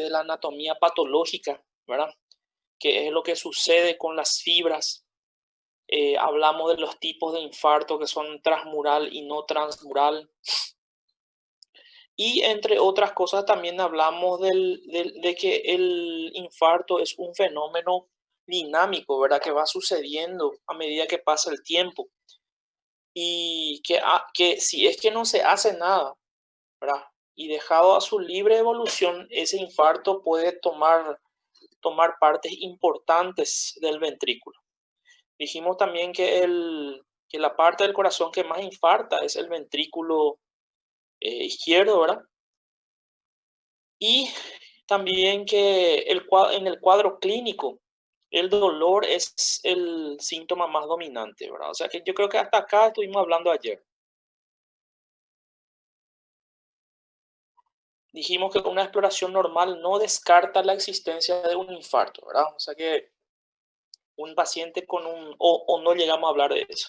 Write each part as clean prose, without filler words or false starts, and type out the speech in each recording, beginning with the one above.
de la anatomía patológica, ¿verdad? Que es lo que sucede con las fibras. Hablamos de los tipos de infarto que son transmural y no transmural. Y entre otras cosas también hablamos de que el infarto es un fenómeno dinámico, ¿verdad? Que va sucediendo a medida que pasa el tiempo. Y que si es que no se hace nada, ¿verdad? Y dejado a su libre evolución, ese infarto puede tomar partes importantes del ventrículo. Dijimos también que la parte del corazón que más infarta es el ventrículo izquierdo, ¿verdad? Y también que en el cuadro clínico el dolor es el síntoma más dominante, ¿verdad? O sea que yo creo que hasta acá estuvimos hablando ayer. Dijimos que una exploración normal no descarta la existencia de un infarto, ¿verdad? O sea que un paciente con o no llegamos a hablar de eso,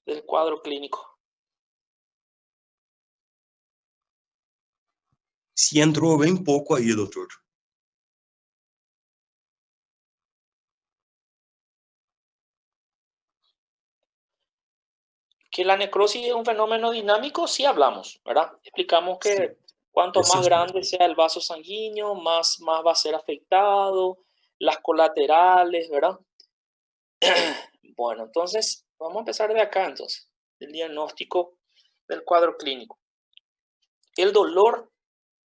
del cuadro clínico. Sí entró bem pouco aí, doutor. Que la necrosis es un fenómeno dinámico, sí hablamos, ¿verdad? Explicamos Sí, que cuanto esse más grande sea el vaso sanguíneo, más va a ser afectado, las colaterales, ¿verdad? Bueno, entonces vamos a empezar de acá entonces, el diagnóstico del cuadro clínico. El dolor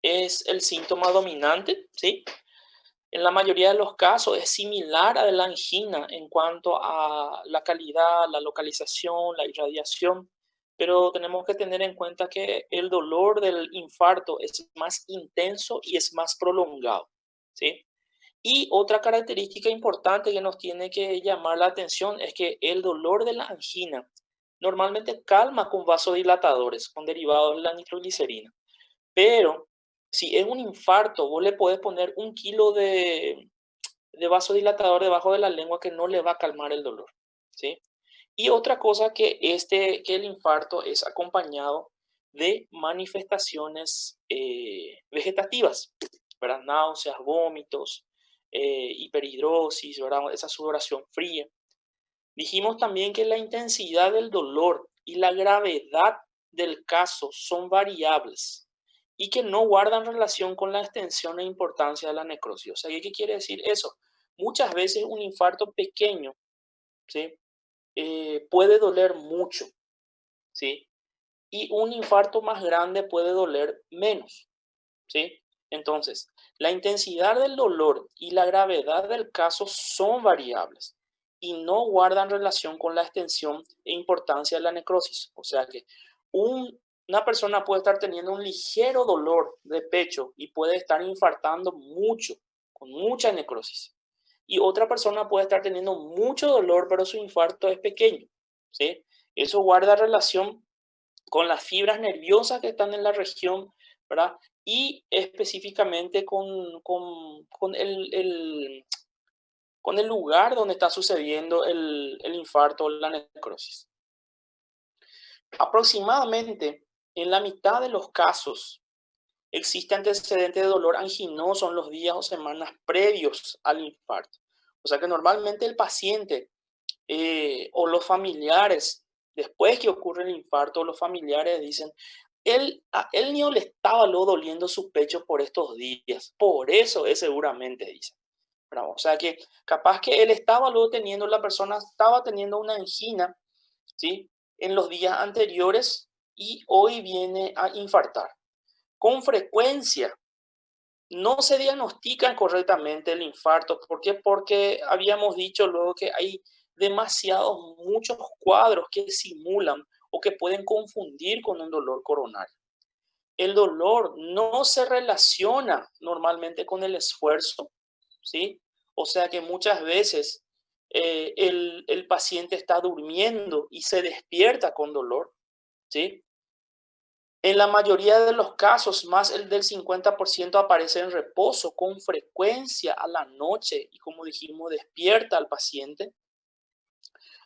es el síntoma dominante, ¿sí? En la mayoría de los casos es similar a la angina en cuanto a la calidad, la localización, la irradiación, pero tenemos que tener en cuenta que el dolor del infarto es más intenso y es más prolongado, ¿sí? Y otra característica importante que nos tiene que llamar la atención es que el dolor de la angina normalmente calma con vasodilatadores, con derivados de la nitroglicerina. Pero si es un infarto, vos le podés poner 1 kilo de vasodilatador debajo de la lengua que no le va a calmar el dolor, ¿sí? Y otra cosa que el infarto es acompañado de manifestaciones vegetativas, ¿verdad? Náuseas, vómitos, hiperhidrosis, ¿verdad? Esa sudoración fría. Dijimos también que la intensidad del dolor y la gravedad del caso son variables y que no guardan relación con la extensión e importancia de la necrosis. O sea, ¿qué quiere decir eso? Muchas veces un infarto pequeño, ¿sí? Puede doler mucho, ¿sí? Y un infarto más grande puede doler menos, ¿sí? Entonces, la intensidad del dolor y la gravedad del caso son variables y no guardan relación con la extensión e importancia de la necrosis. O sea que una persona puede estar teniendo un ligero dolor de pecho y puede estar infartando mucho, con mucha necrosis. Y otra persona puede estar teniendo mucho dolor, pero su infarto es pequeño, ¿sí? Eso guarda relación con las fibras nerviosas que están en la región, ¿verdad? Y específicamente con el lugar donde está sucediendo el infarto o la necrosis. Aproximadamente en la mitad de los casos existe antecedente de dolor anginoso en los días o semanas previos al infarto. O sea que normalmente el paciente o los familiares, después que ocurre el infarto, los familiares dicen, a él ni le estaba luego doliendo su pecho por estos días, por eso es seguramente, dicen. O sea que capaz que él estaba luego teniendo, la persona estaba teniendo una angina, ¿sí? En los días anteriores y hoy viene a infartar. Con frecuencia no se diagnostica correctamente el infarto. ¿Por qué? Porque habíamos dicho luego que hay muchos cuadros que simulan o que pueden confundir con un dolor coronario. El dolor no se relaciona normalmente con el esfuerzo, ¿sí? O sea que muchas veces el paciente está durmiendo y se despierta con dolor, ¿sí? En la mayoría de los casos, más el del 50% aparece en reposo con frecuencia a la noche y, como dijimos, despierta al paciente.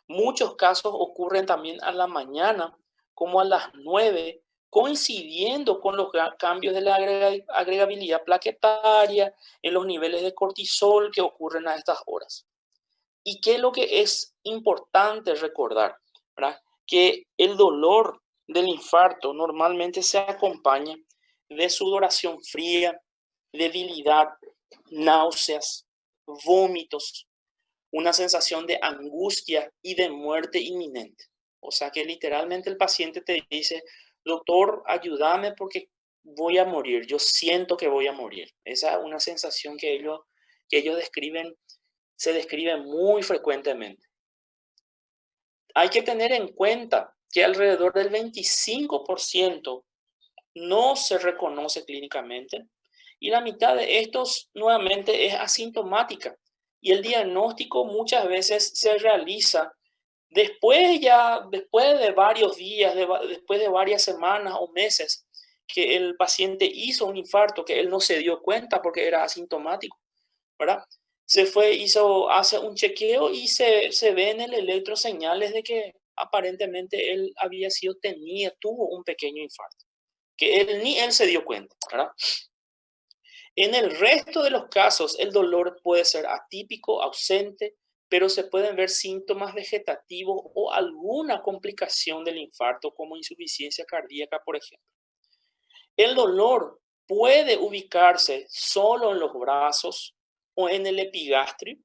Muchos casos ocurren también a la mañana, como a las 9 coincidiendo con los cambios de la agregabilidad plaquetaria en los niveles de cortisol que ocurren a estas horas. ¿Y qué es lo que es importante recordar? ¿Verdad? Que el dolor del infarto normalmente se acompaña de sudoración fría, debilidad, náuseas, vómitos, una sensación de angustia y de muerte inminente. O sea que literalmente el paciente te dice, doctor, ayúdame porque voy a morir, yo siento que voy a morir. Esa es una sensación que ellos describen, se describe muy frecuentemente. Hay que tener en cuenta que alrededor del 25% no se reconoce clínicamente y la mitad de estos nuevamente es asintomática. Y el diagnóstico muchas veces se realiza después de varios días, después de varias semanas o meses que el paciente hizo un infarto, que él no se dio cuenta porque era asintomático, ¿verdad? Hace un chequeo y se ve en el electro señales de que aparentemente él tuvo un pequeño infarto, que ni él se dio cuenta, ¿verdad? En el resto de los casos, el dolor puede ser atípico, ausente, pero se pueden ver síntomas vegetativos o alguna complicación del infarto, como insuficiencia cardíaca, por ejemplo. El dolor puede ubicarse solo en los brazos o en el epigastrio.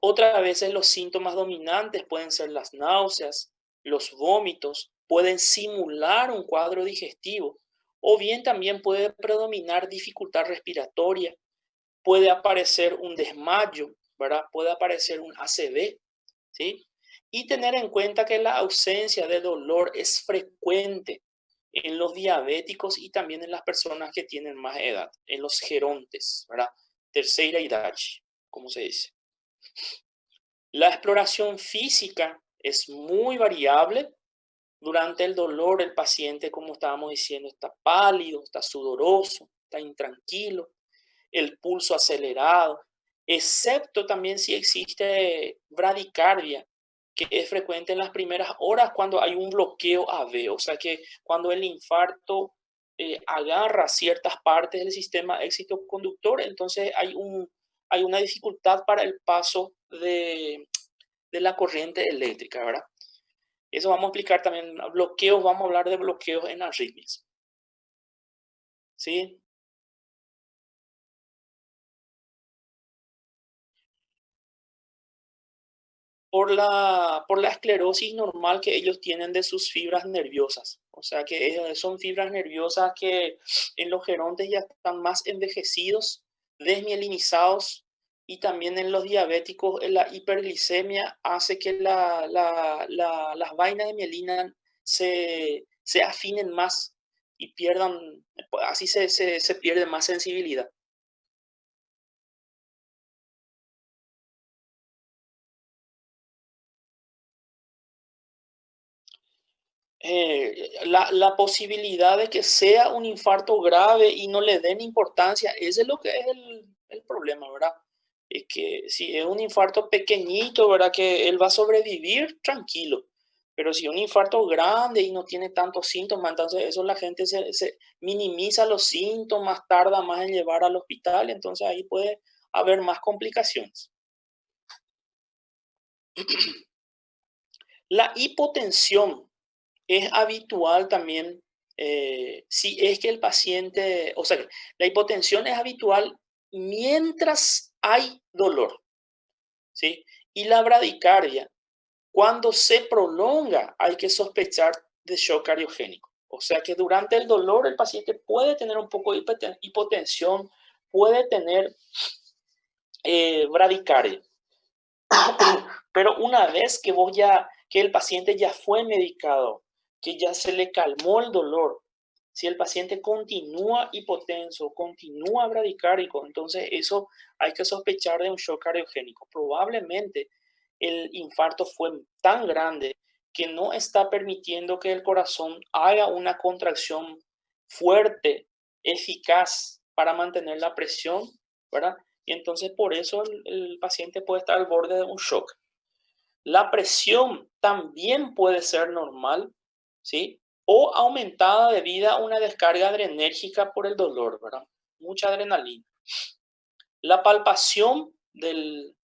Otras veces los síntomas dominantes pueden ser las náuseas, los vómitos, pueden simular un cuadro digestivo o bien también puede predominar dificultad respiratoria, puede aparecer un desmayo, ¿verdad? Puede aparecer un ACV, ¿sí? Y tener en cuenta que la ausencia de dolor es frecuente en los diabéticos y también en las personas que tienen más edad, en los gerontes, ¿verdad? Tercera edad, como se dice. La exploración física es muy variable. Durante el dolor, el paciente, como estábamos diciendo, está pálido, está sudoroso, está intranquilo, el pulso acelerado, excepto también si existe bradicardia, que es frecuente en las primeras horas cuando hay un bloqueo AV, o sea que cuando el infarto agarra ciertas partes del sistema éxito-conductor, entonces hay una dificultad para el paso de la corriente eléctrica, ¿verdad? Eso vamos a explicar también, bloqueos, vamos a hablar de bloqueos en arritmias. ¿Sí? Por la esclerosis normal que ellos tienen de sus fibras nerviosas. O sea que son fibras nerviosas que en los gerontes ya están más envejecidos, desmielinizados, y también en los diabéticos la hiperglicemia hace que las vainas de mielina se afinen más y así se pierde más sensibilidad. La posibilidad de que sea un infarto grave y no le den importancia, ese es lo que es el problema, ¿verdad? Es que si es un infarto pequeñito, ¿verdad? Que él va a sobrevivir tranquilo, pero si es un infarto grande y no tiene tantos síntomas, entonces eso la gente se minimiza los síntomas, tarda más en llevar al hospital, entonces ahí puede haber más complicaciones. La hipotensión es habitual también si es que el paciente, o sea, la hipotensión es habitual mientras hay dolor, ¿sí? Y la bradicardia, cuando se prolonga, hay que sospechar de shock cardiogénico. O sea que durante el dolor el paciente puede tener un poco de hipotensión, puede tener bradicardia. Pero una vez que el paciente ya fue medicado, que ya se le calmó el dolor, si el paciente continúa hipotenso, continúa bradicárdico, entonces eso hay que sospechar de un shock cardiogénico. Probablemente el infarto fue tan grande que no está permitiendo que el corazón haga una contracción fuerte, eficaz para mantener la presión, ¿verdad? Y entonces por eso el paciente puede estar al borde de un shock. La presión también puede ser normal, ¿sí? o aumentada debido a una descarga adrenérgica por el dolor, ¿verdad? Mucha adrenalina. La palpación del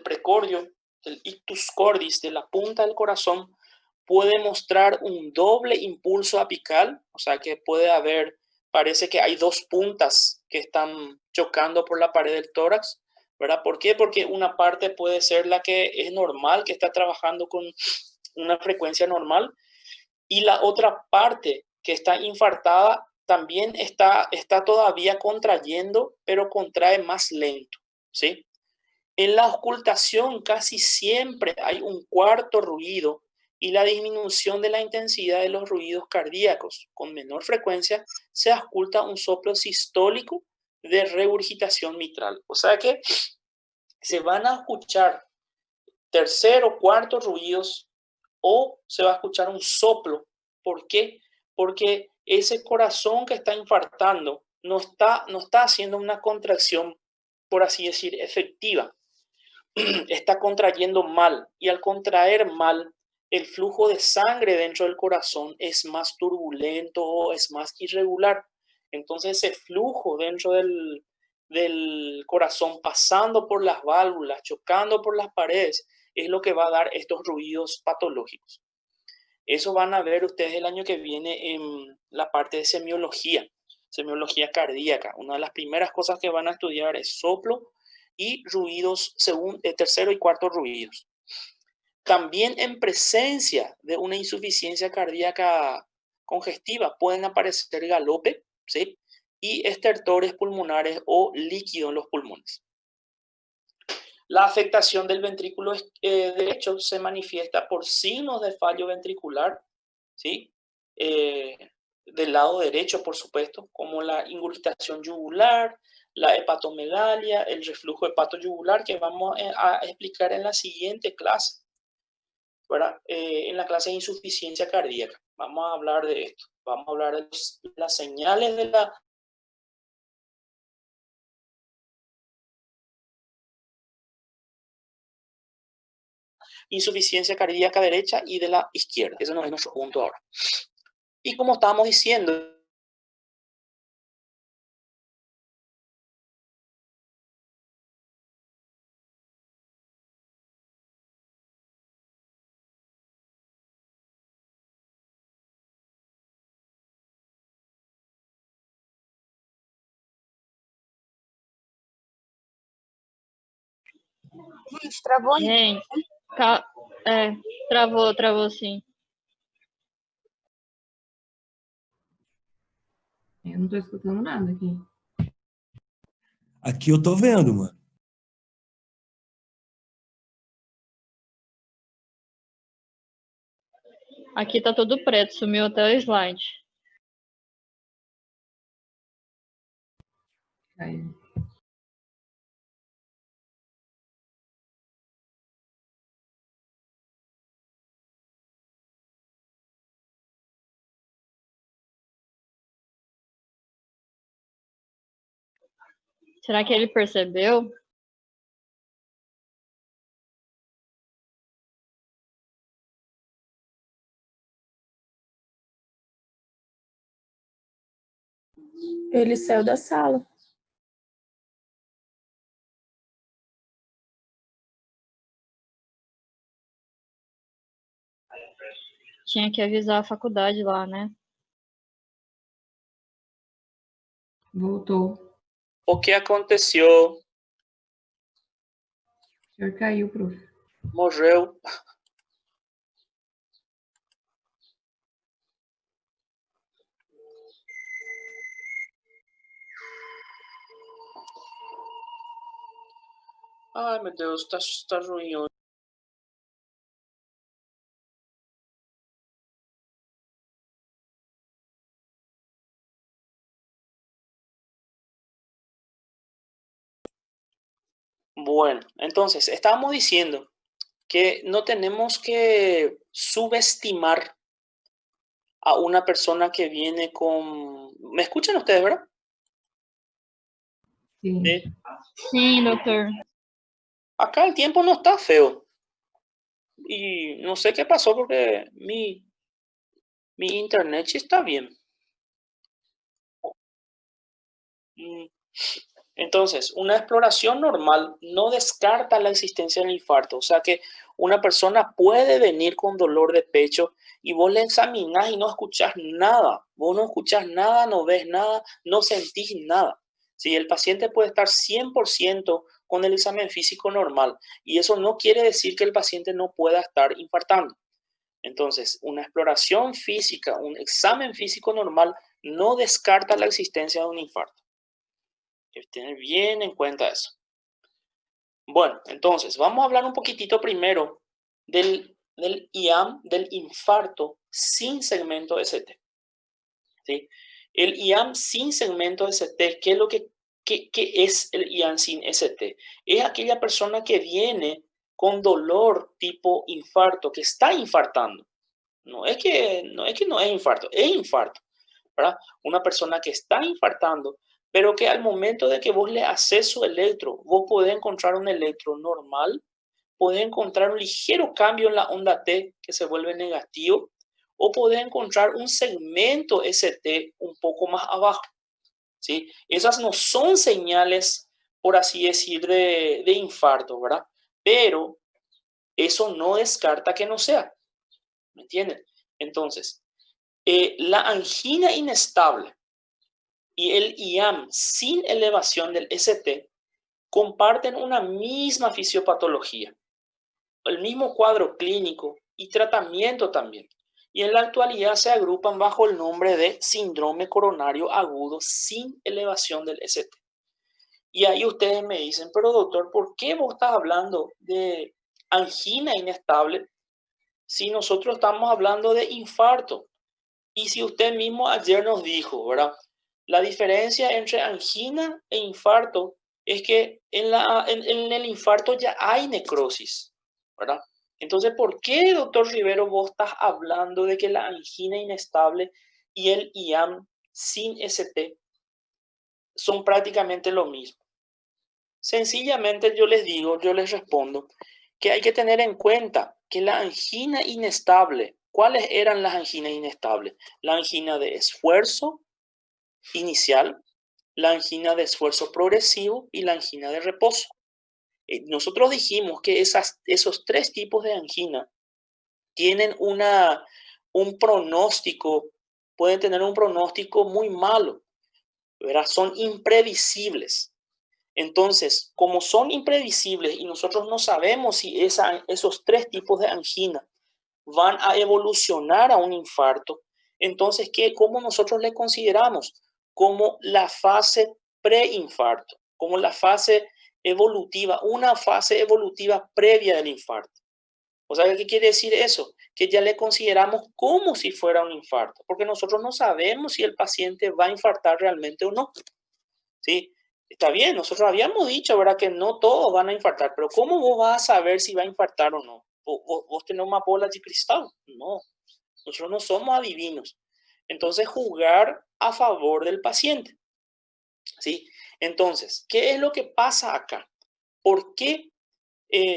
precordio, del ictus cordis, de la punta del corazón, puede mostrar un doble impulso apical, o sea que puede haber, parece que hay dos puntas que están chocando por la pared del tórax, ¿verdad? ¿Por qué? Porque una parte puede ser la que es normal, que está trabajando con una frecuencia normal, y la otra parte que está infartada también está todavía contrayendo, pero contrae más lento, ¿sí? En la ocultación casi siempre hay un cuarto ruido y la disminución de la intensidad de los ruidos cardíacos. Con menor frecuencia se oculta un soplo sistólico de regurgitación mitral. O sea que se van a escuchar tercer o cuarto ruidos o se va a escuchar un soplo. ¿Por qué? Porque ese corazón que está infartando no está haciendo una contracción, por así decir, efectiva. Está contrayendo mal y al contraer mal, el flujo de sangre dentro del corazón es más turbulento, es más irregular. Entonces ese flujo dentro del corazón, pasando por las válvulas, chocando por las paredes, es lo que va a dar estos ruidos patológicos. Eso van a ver ustedes el año que viene en la parte de semiología cardíaca. Una de las primeras cosas que van a estudiar es soplo y ruidos, tercero y cuarto ruidos. También en presencia de una insuficiencia cardíaca congestiva pueden aparecer galope, ¿sí? Y estertores pulmonares o líquido en los pulmones. La afectación del ventrículo derecho se manifiesta por signos de fallo ventricular, ¿sí? Del lado derecho, por supuesto, como la ingurgitación yugular, la hepatomegalia, el reflujo hepatoyugular, que vamos a explicar en la siguiente clase, ¿verdad? En la clase de insuficiencia cardíaca. Vamos a hablar de esto. Vamos a hablar de las señales de la insuficiencia cardíaca derecha y de la izquierda. Ese no es nuestro punto ahora. Y como estábamos diciendo, Gente, travou aí. Gente, travou sim. Eu não tô escutando nada aqui. Aqui eu tô vendo, mano. Aqui tá tudo preto, sumiu até o slide. Caiu. Será que ele percebeu? Ele saiu da sala. Tinha que avisar a faculdade lá, né? Voltou. o que aconteceu? O senhor caiu, prof. Morreu. Ai, meu Deus, tá ruim hoje. Bueno, entonces, estábamos diciendo que no tenemos que subestimar a una persona que viene con... ¿Me escuchan ustedes, verdad? Sim. Sí. Sim, doutor. Acá el tiempo no está feo. Y no sé qué pasó porque Mi internet sí está bien. Entonces, una exploración normal no descarta la existencia del infarto. O sea que una persona puede venir con dolor de pecho y vos le examinás y no escuchás nada. Vos no escuchás nada, no ves nada, no sentís nada. ¿Sí? El paciente puede estar 100% con el examen físico normal y eso no quiere decir que el paciente no pueda estar infartando. Entonces, una exploración física, un examen físico normal no descarta la existencia de un infarto. Hay que tener bien en cuenta eso. Bueno, entonces, vamos a hablar un poquitito primero del IAM, del infarto sin segmento ST. ¿Sí? El IAM sin segmento ST, ¿qué es lo qué es el IAM sin ST? Es aquella persona que viene con dolor tipo infarto, que está infartando. No es que no es infarto, es infarto, ¿verdad? Una persona que está infartando, pero que al momento de que vos le haces su electro, vos podés encontrar un electro normal, podés encontrar un ligero cambio en la onda T que se vuelve negativo, o podés encontrar un segmento ST un poco más abajo, ¿sí? Esas no son señales, por así decir, de infarto, ¿verdad? Pero eso no descarta que no sea, ¿me entienden? Entonces, la angina inestable y el IAM sin elevación del ST comparten una misma fisiopatología, el mismo cuadro clínico y tratamiento también. Y en la actualidad se agrupan bajo el nombre de síndrome coronario agudo sin elevación del ST. Y ahí ustedes me dicen, pero doctor, ¿por qué vos estás hablando de angina inestable si nosotros estamos hablando de infarto? Y si usted mismo ayer nos dijo, ¿verdad? La diferencia entre angina e infarto es que en el infarto ya hay necrosis, ¿verdad? Entonces, ¿por qué, doctor Rivero, vos estás hablando de que la angina inestable y el IAM sin ST son prácticamente lo mismo? Sencillamente yo les digo, yo les respondo que hay que tener en cuenta que la angina inestable, ¿cuáles eran las anginas inestables? La angina de esfuerzo inicial, la angina de esfuerzo progresivo y la angina de reposo. Nosotros dijimos que esos tres tipos de angina tienen un pronóstico, pueden tener un pronóstico muy malo, ¿verdad? Son imprevisibles. Entonces, como son imprevisibles y nosotros no sabemos si esos tres tipos de angina van a evolucionar a un infarto, entonces, ¿cómo nosotros le consideramos? Como la fase preinfarto, como la fase evolutiva, una fase evolutiva previa del infarto. O sea, ¿qué quiere decir eso? Que ya le consideramos como si fuera un infarto, porque nosotros no sabemos si el paciente va a infartar realmente o no. ¿Sí? Está bien, nosotros habíamos dicho, ¿verdad? Que no todos van a infartar, pero ¿cómo vos vas a saber si va a infartar o no? ¿Vos tenés una bola de cristal? No, nosotros no somos adivinos. Entonces, jugar a favor del paciente, ¿sí? Entonces, ¿qué es lo que pasa acá? ¿Por qué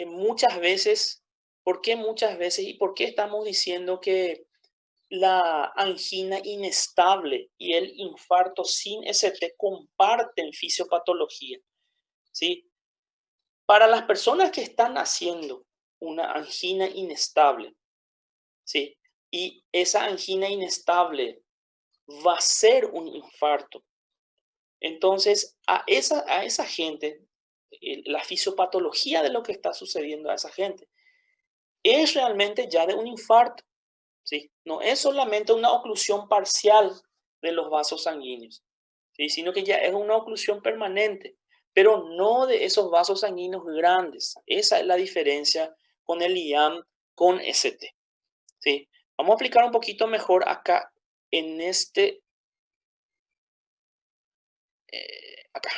muchas veces, y por qué estamos diciendo que la angina inestable y el infarto sin ST comparten fisiopatología, ¿sí? Para las personas que están haciendo una angina inestable, ¿sí? Y esa angina inestable va a ser un infarto. Entonces, a esa gente, la fisiopatología de lo que está sucediendo a esa gente es realmente ya de un infarto. ¿Sí? No es solamente una oclusión parcial de los vasos sanguíneos, ¿sí? Sino que ya es una oclusión permanente, pero no de esos vasos sanguíneos grandes. Esa es la diferencia con el IAM con ST, ¿sí? Vamos a aplicar un poquito mejor acá en acá.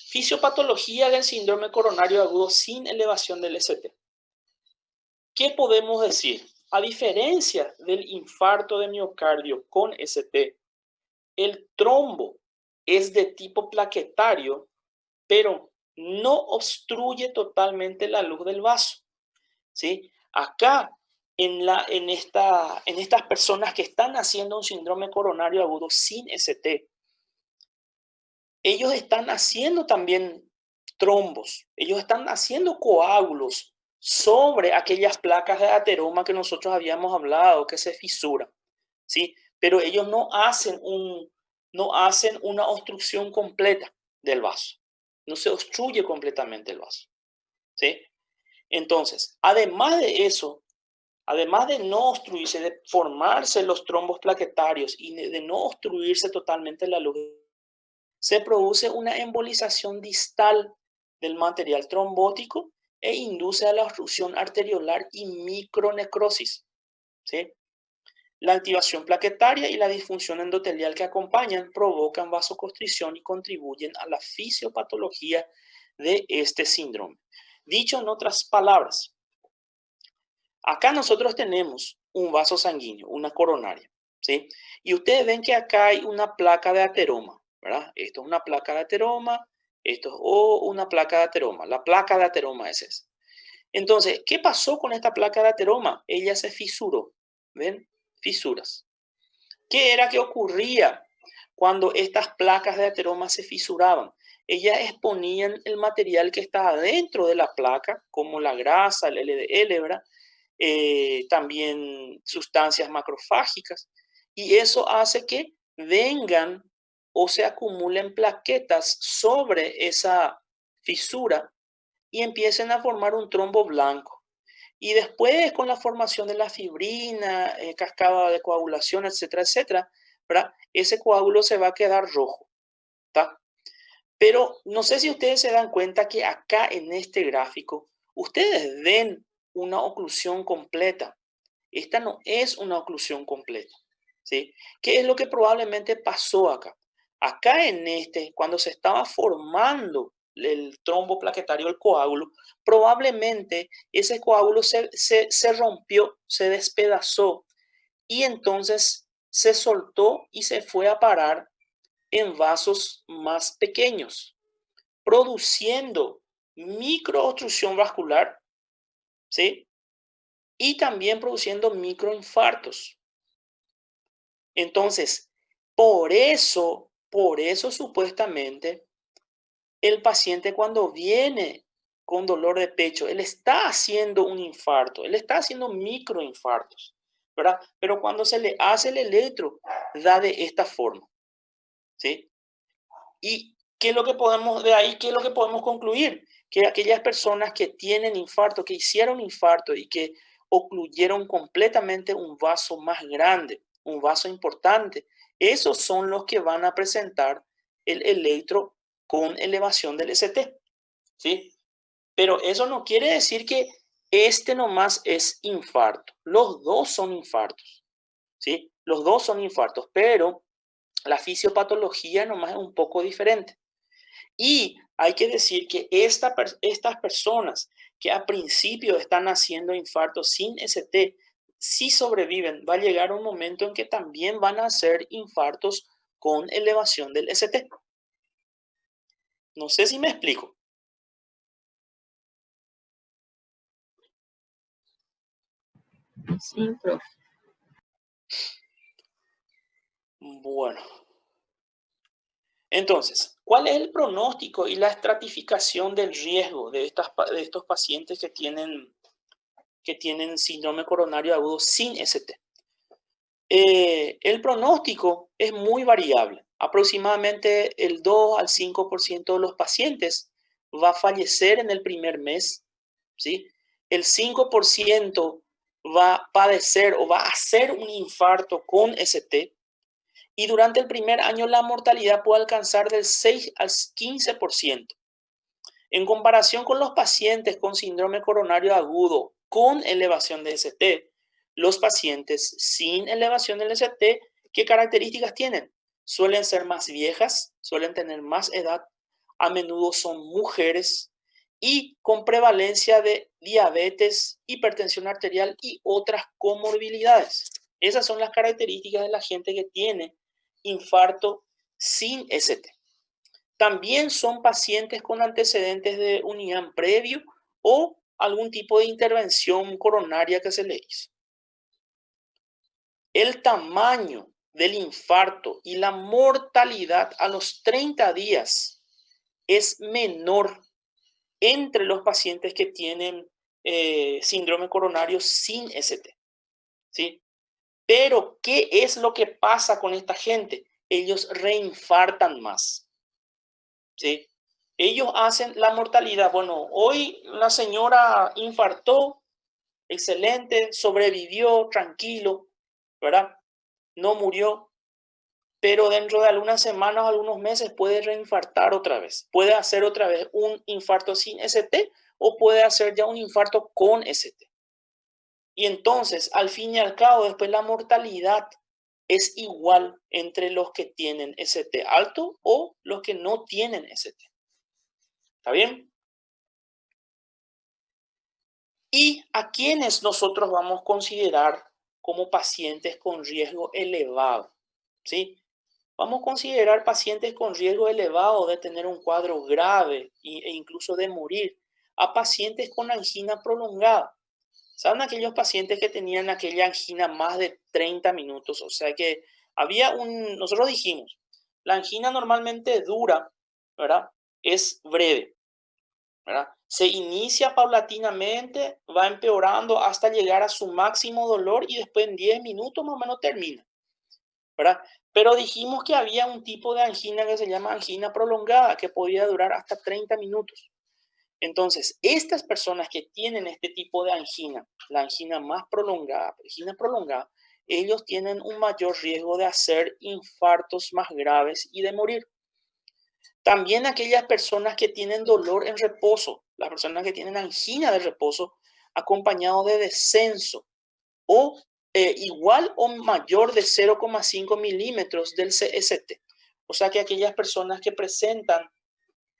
Fisiopatología del síndrome coronario agudo sin elevación del ST. ¿Qué podemos decir? A diferencia del infarto de miocardio con ST, el trombo es de tipo plaquetario, pero no obstruye totalmente la luz del vaso, ¿sí? Acá en estas personas que están haciendo un síndrome coronario agudo sin ST, ellos están haciendo también trombos, ellos están haciendo coágulos sobre aquellas placas de ateroma que nosotros habíamos hablado, que se fisuran, ¿sí? Pero ellos no hacen una obstrucción completa del vaso, no se obstruye completamente el vaso, ¿sí? Entonces, además de eso, además de no obstruirse, de formarse los trombos plaquetarios y de no obstruirse totalmente la luz, se produce una embolización distal del material trombótico e induce a la obstrucción arteriolar y micronecrosis, ¿sí? La activación plaquetaria y la disfunción endotelial que acompañan provocan vasoconstricción y contribuyen a la fisiopatología de este síndrome. Dicho en otras palabras, acá nosotros tenemos un vaso sanguíneo, una coronaria, ¿sí? Y ustedes ven que acá hay una placa de ateroma, ¿verdad? Esto es una placa de ateroma, esto es una placa de ateroma. La placa de ateroma es esa. Entonces, ¿qué pasó con esta placa de ateroma? Ella se fisuró, ¿ven? Fisuras. ¿Qué era que ocurría cuando estas placas de ateroma se fisuraban? Ellas exponían el material que estaba dentro de la placa, como la grasa, el LDL, ¿verdad? También sustancias macrofágicas, y eso hace que vengan o se acumulen plaquetas sobre esa fisura y empiecen a formar un trombo blanco. Y después, con la formación de la fibrina, cascada de coagulación, etcétera, etcétera, ¿verdad? Ese coágulo se va a quedar rojo, ¿tá? Pero no sé si ustedes se dan cuenta que acá en este gráfico, ustedes ven una oclusión completa. Esta no es una oclusión completa, ¿sí? ¿Qué es lo que probablemente pasó acá? Acá en cuando se estaba formando el trombo plaquetario, el coágulo, probablemente ese coágulo se rompió, se despedazó y entonces se soltó y se fue a parar en vasos más pequeños, produciendo microobstrucción vascular, ¿sí? Y también produciendo microinfartos. Entonces, por eso supuestamente, el paciente cuando viene con dolor de pecho, él está haciendo un infarto, él está haciendo microinfartos, ¿verdad? Pero cuando se le hace el electro, da de esta forma, ¿sí? ¿Y qué es lo que podemos, de ahí, qué es lo que podemos concluir? Que aquellas personas que tienen infarto, que hicieron infarto y que ocluyeron completamente un vaso más grande, un vaso importante, esos son los que van a presentar el electro con elevación del ST, ¿sí? Pero eso no quiere decir que este nomás es infarto. Los dos son infartos, ¿sí? Los dos son infartos, pero la fisiopatología nomás es un poco diferente. Y hay que decir que estas personas que a principio están haciendo infartos sin ST, si sobreviven, va a llegar un momento en que también van a hacer infartos con elevación del ST. No sé si me explico. Sim, prof. Bueno. Entonces, ¿cuál es el pronóstico y la estratificación del riesgo de estos pacientes que tienen síndrome coronario agudo sin ST? El pronóstico es muy variable. Aproximadamente el 2 al 5% de los pacientes va a fallecer en el primer mes, ¿sí? El 5% va a padecer o va a hacer un infarto con ST. Y durante el primer año la mortalidad puede alcanzar del 6 al 15%. En comparación con los pacientes con síndrome coronario agudo con elevación de ST, los pacientes sin elevación del ST, ¿qué características tienen? Suelen ser más viejas, suelen tener más edad, a menudo son mujeres y con prevalencia de diabetes, hipertensión arterial y otras comorbilidades. Esas son las características de la gente que tiene infarto sin ST. También son pacientes con antecedentes de UNIAM previo o algún tipo de intervención coronaria que se le hizo. el tamaño del infarto y la mortalidad a los 30 días es menor entre los pacientes que tienen síndrome coronario sin ST. ¿Sí? Pero, ¿qué es lo que pasa con esta gente? Ellos reinfartan más. ¿Sí? Ellos hacen la mortalidad. Bueno, hoy la señora infartó, excelente, sobrevivió, tranquilo, ¿verdad? No murió, pero dentro de algunas semanas o algunos meses puede reinfartar otra vez. Puede hacer otra vez un infarto sin ST o puede hacer ya un infarto con ST. Y entonces, al fin y al cabo, después la mortalidad es igual entre los que tienen ST alto o los que no tienen ST. ¿Está bien? ¿Y a quiénes nosotros vamos a considerar como pacientes con riesgo elevado? ¿Sí? Vamos a considerar pacientes con riesgo elevado de tener un cuadro grave e incluso de morir a pacientes con angina prolongada. ¿Saben aquellos pacientes que tenían aquella angina más de 30 minutos? O sea que nosotros dijimos, la angina normalmente dura, ¿verdad? Es breve, ¿verdad? Se inicia paulatinamente, va empeorando hasta llegar a su máximo dolor y después en 10 minutos más o menos termina, ¿verdad? Pero dijimos que había un tipo de angina que se llama angina prolongada, que podía durar hasta 30 minutos. Entonces, estas personas que tienen este tipo de angina, la angina más prolongada, ellos tienen un mayor riesgo de hacer infartos más graves y de morir. También aquellas personas que tienen dolor en reposo, las personas que tienen angina de reposo acompañado de descenso o igual o mayor de 0,5 milímetros del CST. O sea que aquellas personas que presentan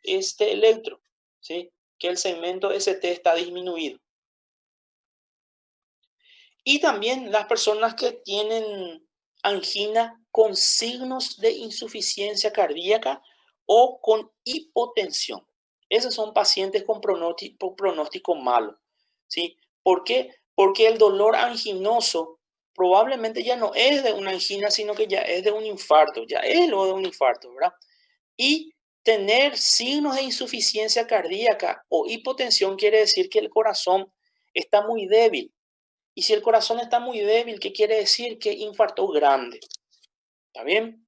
este electro, ¿sí? Que el segmento ST está disminuido. Y también las personas que tienen angina con signos de insuficiencia cardíaca o con hipotensión. Esos son pacientes con pronóstico malo. ¿Sí? ¿Por qué? Porque el dolor anginoso probablemente ya no es de una angina, sino que ya es de un infarto. Ya es lo de un infarto, ¿verdad? Y tener signos de insuficiencia cardíaca o hipotensión quiere decir que el corazón está muy débil. Y si el corazón está muy débil, ¿qué quiere decir? Que infartó grande. ¿Está bien?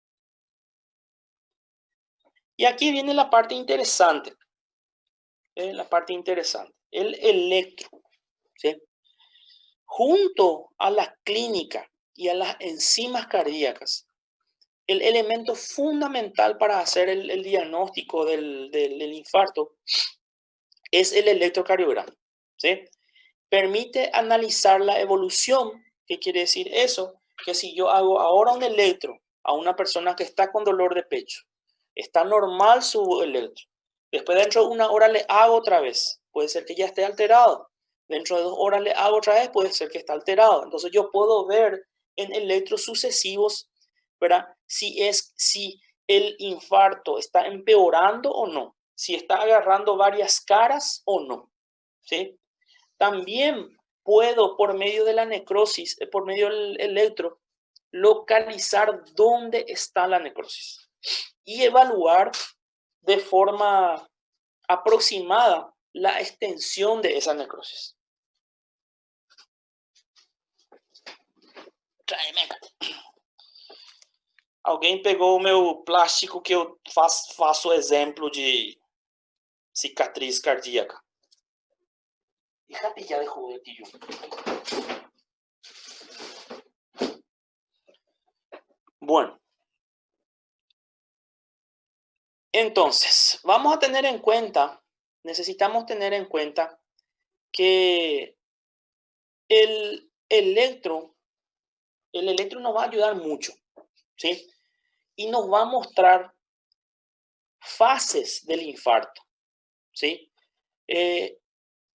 Y aquí viene la parte interesante. La parte interesante. El electro. ¿Sí? Junto a la clínica y a las enzimas cardíacas, el elemento fundamental para hacer el diagnóstico del infarto es el electrocardiograma. ¿Sí? Permite analizar la evolución. ¿Qué quiere decir eso? Que si yo hago ahora un electro a una persona que está con dolor de pecho, está normal su electro. Después dentro de 1 hora le hago otra vez. Puede ser que ya esté alterado. Dentro de 2 horas le hago otra vez, puede ser que está alterado. Entonces yo puedo ver en electros sucesivos, ¿verdad? Si el infarto está empeorando o no. Si está agarrando varias caras o no. ¿Sí? También puedo, por medio de la necrosis, por medio del electro, localizar dónde está la necrosis y evaluar de forma aproximada la extensión de esa necrosis. Alguém pegou o meu plástico que eu faço exemplo de cicatriz cardíaca. Déjate ya de joder, tío. Bueno. Entonces, vamos a tener en cuenta, necesitamos tener en cuenta que el electro nos va a ayudar mucho, ¿sí? Y nos va a mostrar fases del infarto, ¿sí?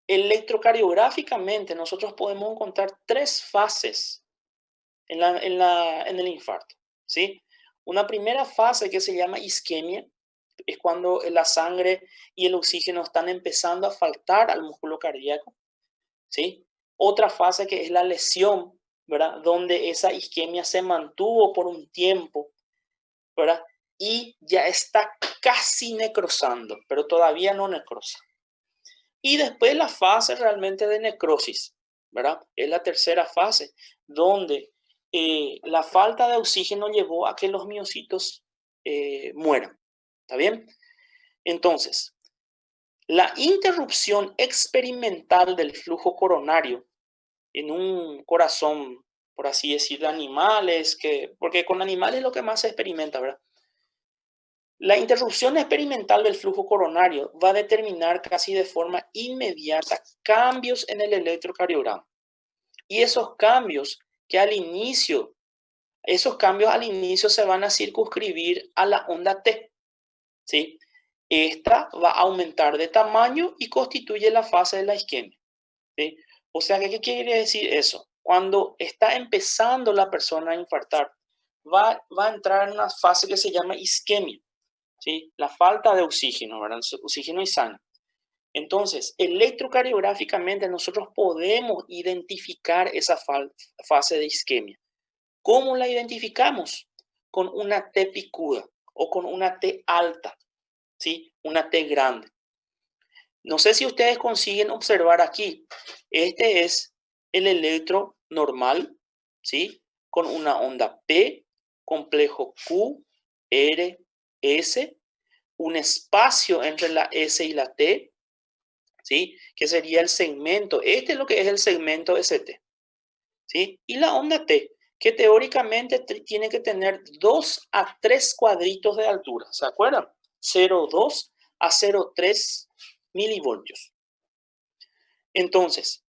Electrocardiográficamente nosotros podemos encontrar 3 fases en el infarto, ¿sí? Una primera fase que se llama isquemia, es cuando la sangre y el oxígeno están empezando a faltar al músculo cardíaco, ¿sí? Otra fase que es la lesión, ¿verdad? Donde esa isquemia se mantuvo por un tiempo, ¿verdad? Y ya está casi necrosando, pero todavía no necrosa. Y después la fase realmente de necrosis, ¿verdad? Es la tercera fase, donde la falta de oxígeno llevó a que los miocitos mueran. ¿Está bien? Entonces, la interrupción experimental del flujo coronario en un corazón, por así decir, de animales, porque con animales es lo que más se experimenta, ¿verdad? La interrupción experimental del flujo coronario va a determinar casi de forma inmediata cambios en el electrocardiograma. Y esos cambios al inicio se van a circunscribir a la onda T, ¿sí? Esta va a aumentar de tamaño y constituye la fase de la isquemia, ¿sí? O sea, ¿qué quiere decir eso? Cuando está empezando la persona a infartar, va a entrar en una fase que se llama isquemia, ¿sí? La falta de oxígeno, ¿verdad? Oxígeno y sangre. Entonces, electrocardiográficamente nosotros podemos identificar esa fase de isquemia. ¿Cómo la identificamos? Con una T picuda o con una T alta, ¿sí? Una T grande. No sé si ustedes consiguen observar aquí. Este es el electro normal, ¿sí? Con una onda P, complejo Q, R, S, un espacio entre la S y la T, ¿sí? Que sería el segmento. Este es lo que es el segmento ST, ¿sí? Y la onda T, que teóricamente tiene que tener 2 a 3 cuadritos de altura. ¿Se acuerdan? 0,2 a 0,3 milivoltios. Entonces,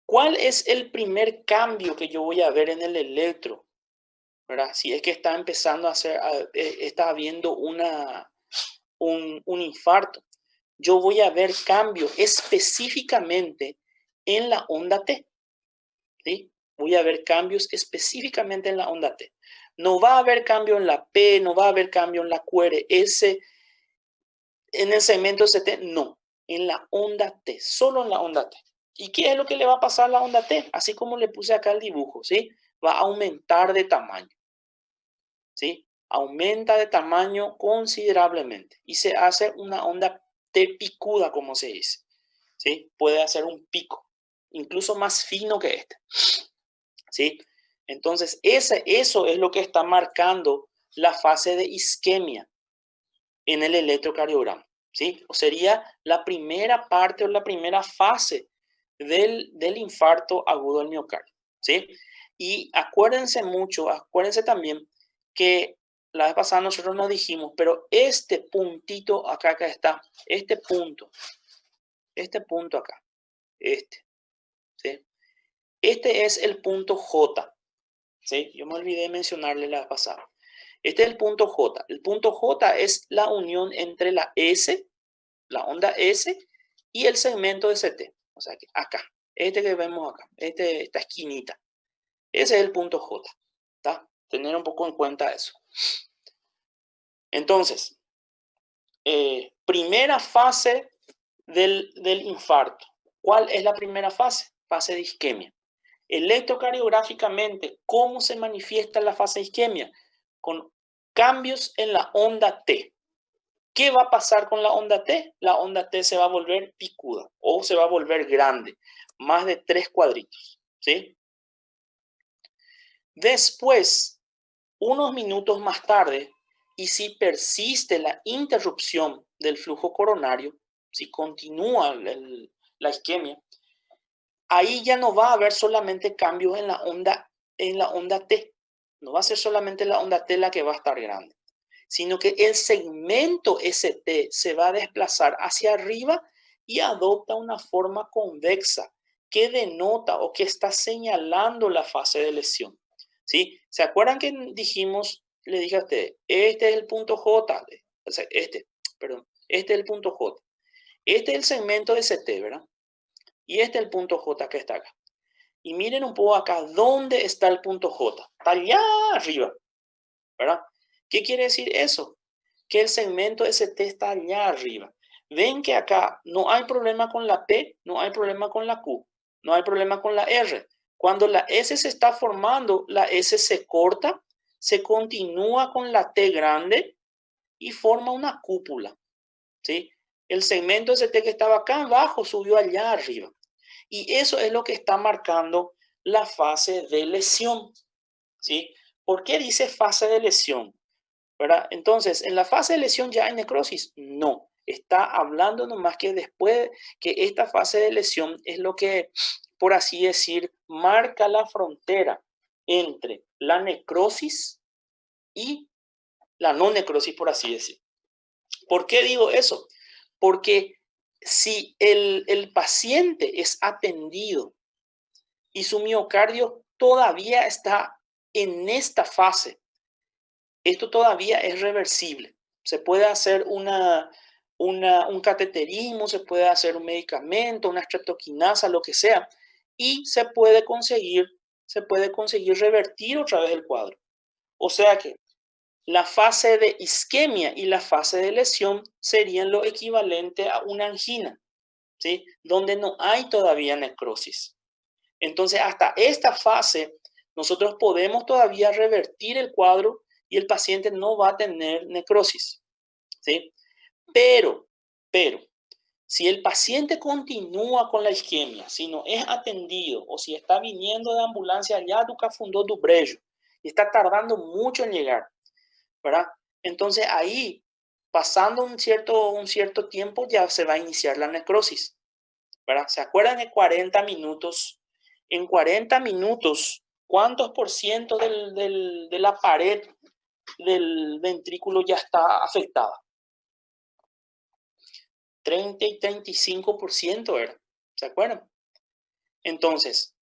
¿cuál es el primer cambio que yo voy a ver en el electro? ¿Verdad? Si es que está empezando está habiendo un infarto. Yo voy a ver cambio específicamente en la onda T, ¿sí? Voy a ver cambios específicamente en la onda T. No va a haber cambio en la P, no va a haber cambio en la QRS, en el segmento ST, no. En la onda T, solo en la onda T. ¿Y qué es lo que le va a pasar a la onda T? Así como le puse acá el dibujo, ¿sí? Va a aumentar de tamaño, ¿sí? Aumenta de tamaño considerablemente y se hace una onda T picuda, como se dice, ¿sí? Puede hacer un pico, incluso más fino que este, ¿sí? Entonces, eso es lo que está marcando la fase de isquemia en el electrocardiograma, ¿sí? O sería la primera parte o la primera fase del infarto agudo del miocardio, ¿sí? Y acuérdense también que la vez pasada nosotros nos dijimos, pero este puntito acá está, este punto acá, ¿sí? Este es el punto J, ¿sí? Yo me olvidé de mencionarle la vez pasada. Este es el punto J. El punto J es la unión entre la S, la onda S, y el segmento ST. O sea, que acá, este que vemos acá, esta esquinita. Ese es el punto J. ¿Está? Tener un poco en cuenta eso. Entonces, primera fase del infarto. ¿Cuál es la primera fase? Fase de isquemia. Electrocardiográficamente, ¿cómo se manifiesta la fase de isquemia? Con cambios en la onda T. ¿Qué va a pasar con la onda T? La onda T se va a volver picuda o se va a volver grande, más de 3 cuadritos, ¿sí? Después, unos minutos más tarde, y si persiste la interrupción del flujo coronario, si continúa la isquemia, ahí ya no va a haber solamente cambios en la onda T. No va a ser solamente la onda T la que va a estar grande, sino que el segmento ST se va a desplazar hacia arriba y adopta una forma convexa que denota o que está señalando la fase de lesión, ¿sí? ¿Se acuerdan que dijimos, le dije a ustedes, este es el punto J, o sea, este es el punto J, este es el segmento ST, ¿verdad? Y este es el punto J que está acá. Y miren un poco acá, ¿dónde está el punto J? Está allá arriba, ¿verdad? ¿Qué quiere decir eso? Que el segmento ST está allá arriba. Ven que acá no hay problema con la P, no hay problema con la Q, no hay problema con la R, Cuando la S se está formando, la S se corta, se continúa con la T grande y forma una cúpula, ¿sí? El segmento ST que estaba acá abajo subió allá arriba. Y eso es lo que está marcando la fase de lesión, ¿sí? ¿Por qué dice fase de lesión? ¿Verdad? Entonces, ¿en la fase de lesión ya hay necrosis? No. Está hablando nomás que después que esta fase de lesión es lo que, por así decir, marca la frontera entre la necrosis y la no necrosis, por así decir. ¿Por qué digo eso? Porque si el paciente es atendido y su miocardio todavía está en esta fase, esto todavía es reversible. Se puede hacer un cateterismo, se puede hacer un medicamento, una streptokinasa, lo que sea, y se puede conseguir revertir otra vez el cuadro. O sea que la fase de isquemia y la fase de lesión serían lo equivalente a una angina, ¿sí? Donde no hay todavía necrosis. Entonces, hasta esta fase, nosotros podemos todavía revertir el cuadro y el paciente no va a tener necrosis, ¿sí? Pero, si el paciente continúa con la isquemia, si no es atendido o si está viniendo de ambulancia allá do Cafundó do Brejo y está tardando mucho en llegar, ¿verdad? Entonces ahí, pasando un cierto tiempo, ya se va a iniciar la necrosis, ¿verdad? ¿Se acuerdan de 40 minutos? En 40 minutos, ¿cuántos por ciento de la pared del ventrículo ya está afectada? 30 y 35% era, ¿se acuerdan? Entonces,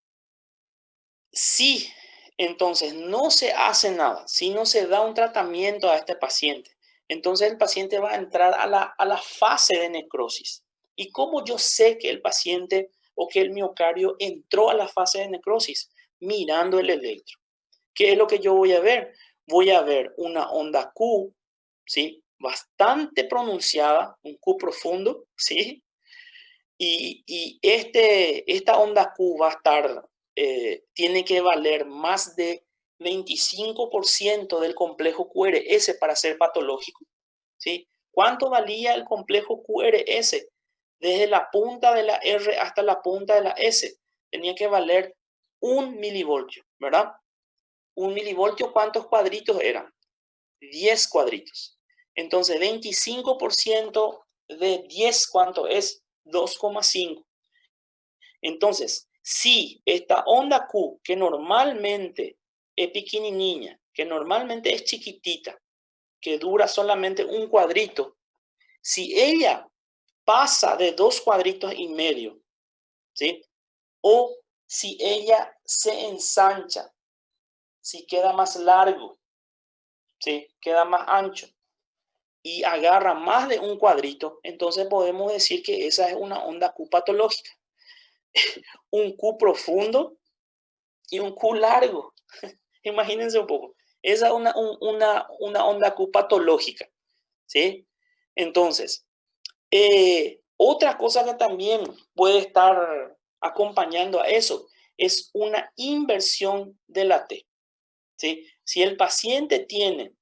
si entonces no se hace nada, si no se da un tratamiento a este paciente, entonces el paciente va a entrar a la fase de necrosis. ¿Y cómo yo sé que el paciente o que el miocardio entró a la fase de necrosis? Mirando el electro. ¿Qué es lo que yo voy a ver? Voy a ver una onda Q, ¿sí? Bastante pronunciada, un Q profundo, ¿sí? Y esta onda Q va a estar, tiene que valer más de 25% del complejo QRS para ser patológico, ¿sí? ¿Cuánto valía el complejo QRS? Desde la punta de la R hasta la punta de la S. Tenía que valer 1 milivoltio, ¿verdad? 1 milivoltio, ¿cuántos cuadritos eran? 10 cuadritos. Entonces, 25% de 10, ¿cuánto es? 2,5. Entonces, si esta onda Q, que normalmente es pequeñininha, que normalmente es chiquitita, que dura solamente un cuadrito, si ella pasa de 2 cuadritos y medio, ¿sí? O si ella se ensancha, si queda más largo, ¿sí? Queda más ancho y agarra más de un cuadrito, entonces podemos decir que esa es una onda Q patológica. Un Q profundo y un Q largo. Imagínense un poco. Esa es una onda Q patológica, ¿sí? Entonces, otra cosa que también puede estar acompañando a eso es una inversión de la T, ¿sí? Si el paciente tiene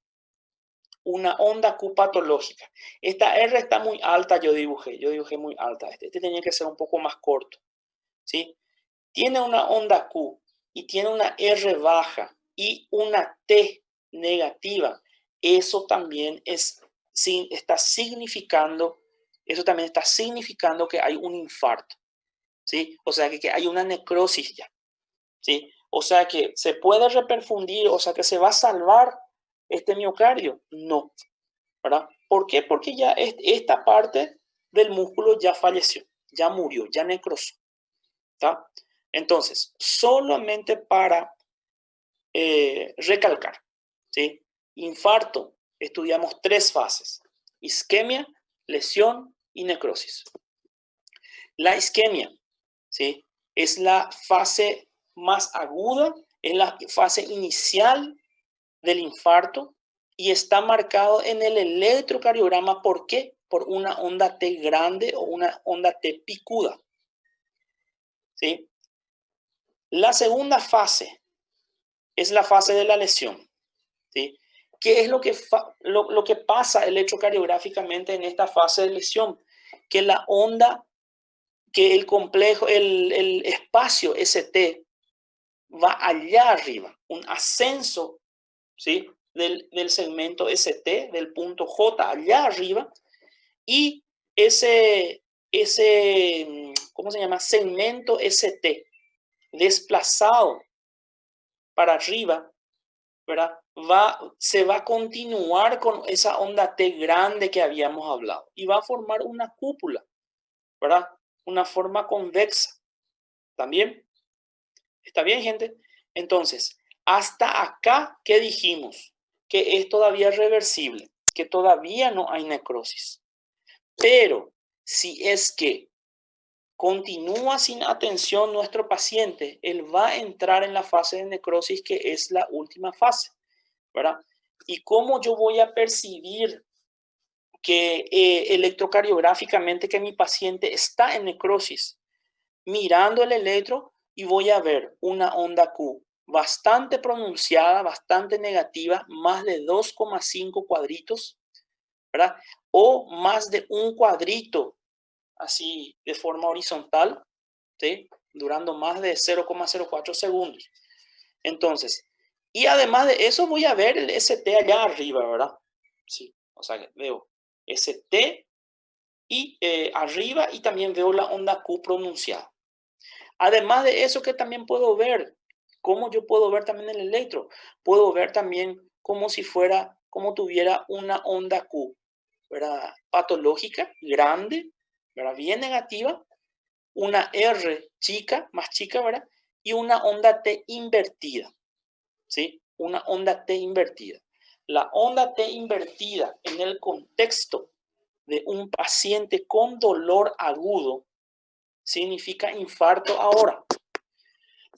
una onda Q patológica, esta R está muy alta, yo dibujé muy alta, este tenía que ser un poco más corto, ¿sí? Tiene una onda Q y tiene una R baja y una T negativa, eso también está significando que hay un infarto, ¿sí? O sea, que hay una necrosis ya, ¿sí? O sea, que se puede reperfundir, o sea, que se va a salvar este miocardio. No, ¿verdad? ¿Por qué? Porque ya esta parte del músculo ya falleció, ya murió, ya necrosó, ¿está? Entonces, solamente para recalcar, ¿sí? Infarto, estudiamos 3 fases: isquemia, lesión y necrosis. La isquemia, ¿sí? Es la fase más aguda, es la fase inicial del infarto y está marcado en el electrocardiograma. ¿Por qué? Por una onda T grande o una onda T picuda, ¿sí? La segunda fase es la fase de la lesión, ¿sí? ¿Qué es lo que pasa electrocardiográficamente en esta fase de lesión? Que la onda, que el complejo, el espacio ST va allá arriba, un ascenso, ¿sí? del segmento ST, del punto J allá arriba, y ese ¿cómo se llama? Segmento ST desplazado para arriba, ¿verdad? Se va a continuar con esa onda T grande que habíamos hablado y va a formar una cúpula, ¿verdad? Una forma convexa. ¿También? ¿Está bien, gente? Entonces, hasta acá, ¿qué dijimos? Que es todavía reversible, que todavía no hay necrosis. Pero si es que continúa sin atención nuestro paciente, él va a entrar en la fase de necrosis, que es la última fase, ¿verdad? ¿Y cómo yo voy a percibir que electrocardiográficamente que mi paciente está en necrosis? Mirando el electro y voy a ver una onda Q bastante pronunciada, bastante negativa, más de 2,5 cuadritos, ¿verdad? O más de un cuadrito así de forma horizontal, ¿sí? Durando más de 0,04 segundos. Entonces, y además de eso voy a ver el ST allá arriba, ¿verdad? Sí, o sea, veo ST y arriba, y también veo la onda Q pronunciada. Además de eso, que también puedo ver, ¿cómo yo puedo ver también el electro? Puedo ver también como si fuera, como tuviera una onda Q, ¿verdad? Patológica, grande, ¿verdad? Bien negativa, una R chica, más chica, ¿verdad? Y una onda T invertida, ¿sí? Una onda T invertida. La onda T invertida en el contexto de un paciente con dolor agudo significa infarto ahora.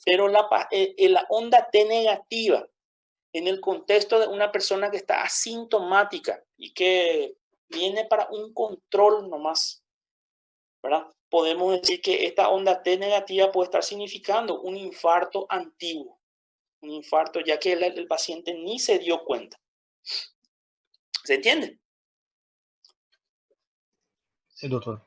Pero la onda T negativa en el contexto de una persona que está asintomática y que viene para un control nomás, ¿verdad? Podemos decir que esta onda T negativa puede estar significando un infarto antiguo, un infarto ya que el paciente ni se dio cuenta. ¿Se entiende? Sí, doctor.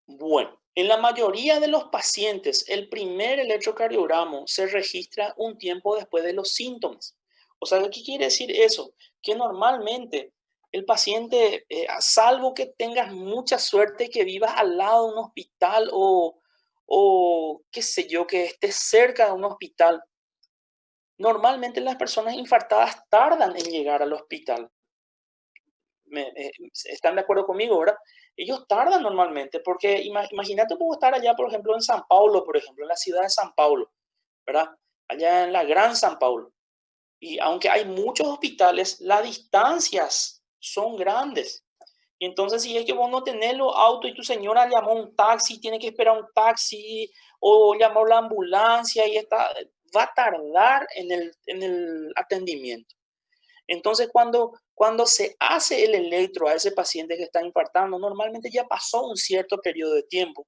Bueno, en la mayoría de los pacientes, el primer electrocardiograma se registra un tiempo después de los síntomas. O sea, ¿qué quiere decir eso? Que normalmente el paciente, salvo que tengas mucha suerte que vivas al lado de un hospital o qué sé yo, que estés cerca de un hospital, normalmente las personas infartadas tardan en llegar al hospital. ¿Están de acuerdo conmigo, verdad? Ellos tardan normalmente, porque imagínate puedo estar allá, por ejemplo, en San Paulo, por ejemplo, en la ciudad de San Paulo, ¿verdad? Allá en la Gran San Paulo. Y aunque hay muchos hospitales, las distancias son grandes. Y entonces, si es que vos no tenés los autos y tu señora llamó un taxi, tiene que esperar un taxi, o llamó la ambulancia y va a tardar en el atendimiento. Entonces, cuando se hace el electro a ese paciente que está infartando, normalmente ya pasó un cierto periodo de tiempo,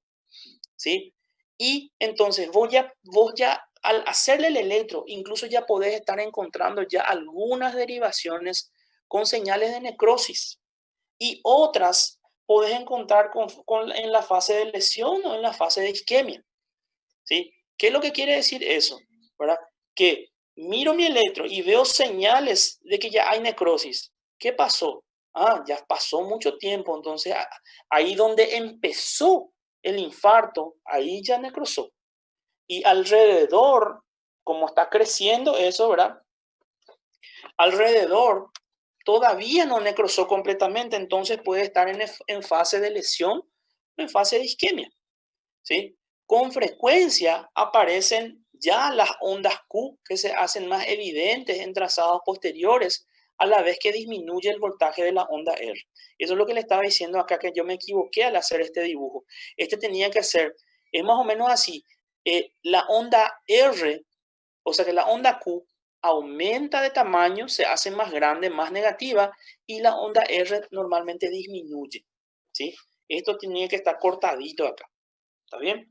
¿sí? Y entonces vos ya al hacerle el electro, incluso ya podés estar encontrando ya algunas derivaciones con señales de necrosis y otras podés encontrar en la fase de lesión o en la fase de isquemia, ¿sí? ¿Qué es lo que quiere decir eso? ¿Verdad? Que miro mi electro y veo señales de que ya hay necrosis. ¿Qué pasó? Ah, ya pasó mucho tiempo, entonces ahí donde empezó el infarto, ahí ya necrosó. Y alrededor, como está creciendo eso, ¿verdad? Alrededor todavía no necrosó completamente, entonces puede estar en fase de lesión, en fase de isquemia, ¿sí? Con frecuencia aparecen ya las ondas Q que se hacen más evidentes en trazados posteriores a la vez que disminuye el voltaje de la onda R. Eso es lo que le estaba diciendo acá, que yo me equivoqué al hacer este dibujo. Este tenía que ser, es más o menos así, la onda R, o sea que la onda Q aumenta de tamaño, se hace más grande, más negativa, y la onda R normalmente disminuye, ¿sí? Esto tenía que estar cortadito acá. ¿Está bien?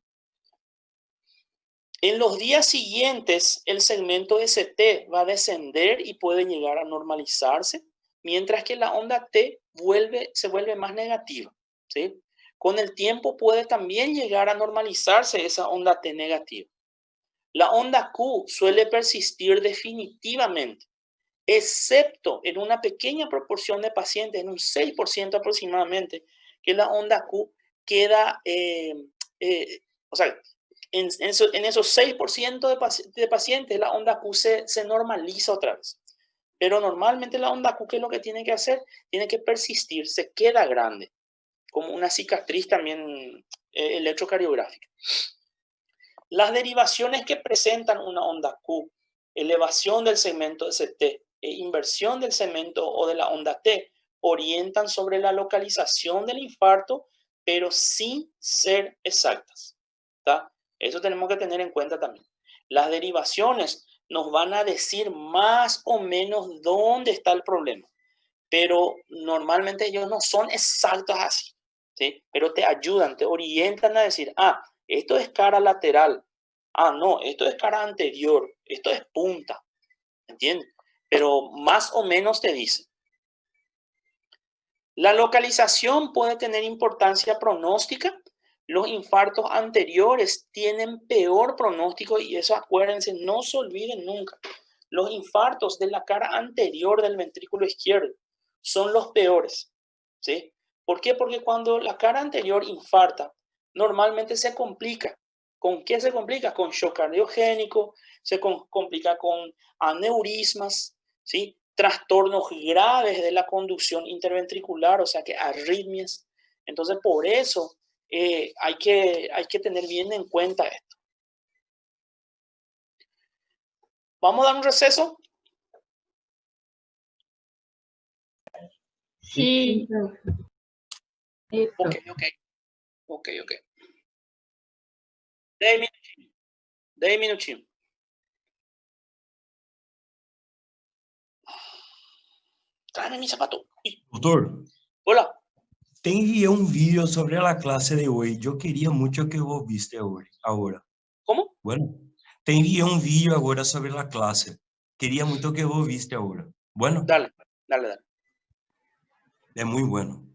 En los días siguientes, el segmento ST va a descender y puede llegar a normalizarse, mientras que la onda T se vuelve más negativa, ¿sí? Con el tiempo puede también llegar a normalizarse esa onda T negativa. La onda Q suele persistir definitivamente, excepto en una pequeña proporción de pacientes, en un 6% aproximadamente, que la onda Q queda, o sea, en esos 6% de pacientes la onda Q se normaliza otra vez. Pero normalmente la onda Q, ¿qué es lo que tiene que hacer? Tiene que persistir, se queda grande, como una cicatriz también electrocardiográfica. Las derivaciones que presentan una onda Q, elevación del segmento ST e inversión del segmento o de la onda T, orientan sobre la localización del infarto, pero sin ser exactas. ¿Tá? Eso tenemos que tener en cuenta también. Las derivaciones nos van a decir más o menos dónde está el problema, pero normalmente ellos no son exactos así, ¿sí? Pero te ayudan, te orientan a decir, ah, esto es cara lateral, ah, no, esto es cara anterior, esto es punta, ¿entiendes? Pero más o menos te dice. La localización puede tener importancia pronóstica. Los infartos anteriores tienen peor pronóstico y eso acuérdense, no se olviden nunca. Los infartos de la cara anterior del ventrículo izquierdo son los peores, ¿sí? ¿Por qué? Porque cuando la cara anterior infarta, normalmente se complica. ¿Con qué se complica? Con shock cardiogénico, se complica con aneurismas, ¿sí? Trastornos graves de la conducción interventricular, o sea que arritmias. Entonces, por eso hay que tener bien en cuenta esto. ¿Vamos a dar un receso? Sí. Ok. 10 minutinhos. Tráeme mi zapato. Doutor, Hola. te envié un vídeo sobre la clase de hoy. Yo quería mucho que vos viste ahora. ¿Cómo? Bueno, te envié un vídeo ahora sobre la clase. Quería mucho que vos viste ahora. Bueno, Dale, dale, dale. es muy bueno.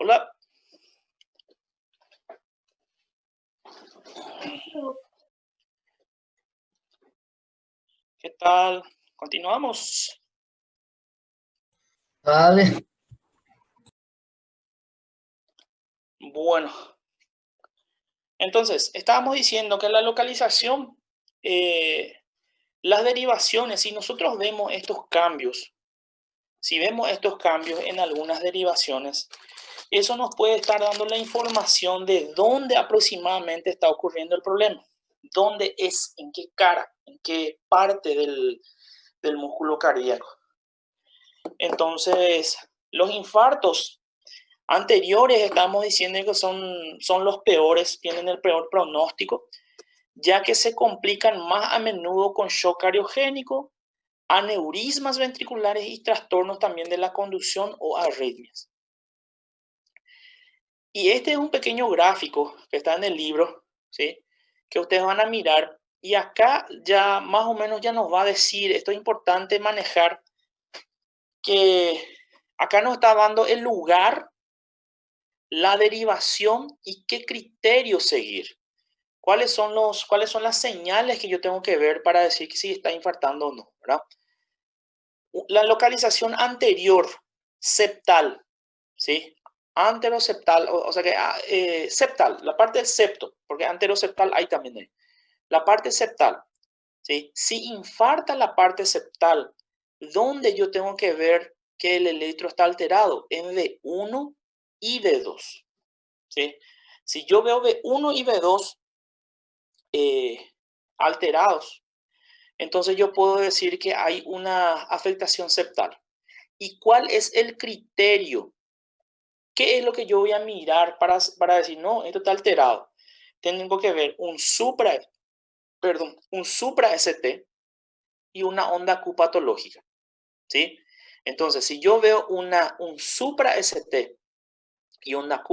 Hola. ¿Qué tal? Continuamos. Vale. Bueno, entonces, estábamos diciendo que la localización, las derivaciones, si nosotros vemos estos cambios, si vemos estos cambios en algunas derivaciones, eso nos puede estar dando la información de dónde aproximadamente está ocurriendo el problema. ¿Dónde es? ¿En qué cara? ¿En qué parte del músculo cardíaco? Entonces, los infartos anteriores estamos diciendo que son los peores, tienen el peor pronóstico, ya que se complican más a menudo con shock cardiogénico, aneurismas ventriculares y trastornos también de la conducción o arritmias. Y este es un pequeño gráfico que está en el libro, ¿sí? Que ustedes van a mirar. Y acá ya más o menos ya nos va a decir, esto es importante manejar, que acá nos está dando el lugar, la derivación y qué criterio seguir. ¿Cuáles son las señales que yo tengo que ver para decir que si está infartando o no, ¿verdad? La localización anterior, septal, ¿sí? Anteroseptal, o sea que septal, la parte del septo, porque anteroseptal hay también ahí. La parte septal, ¿sí? Si infarta la parte septal, ¿dónde yo tengo que ver que el electro está alterado? En V1 y V2, ¿sí? Si yo veo V1 y V2 alterados, entonces yo puedo decir que hay una afectación septal. ¿Y cuál es el criterio? ¿Qué es lo que yo voy a mirar para decir, no, esto está alterado? Tengo que ver un supra ST y una onda Q patológica, ¿sí? Entonces, si yo veo un supra ST y una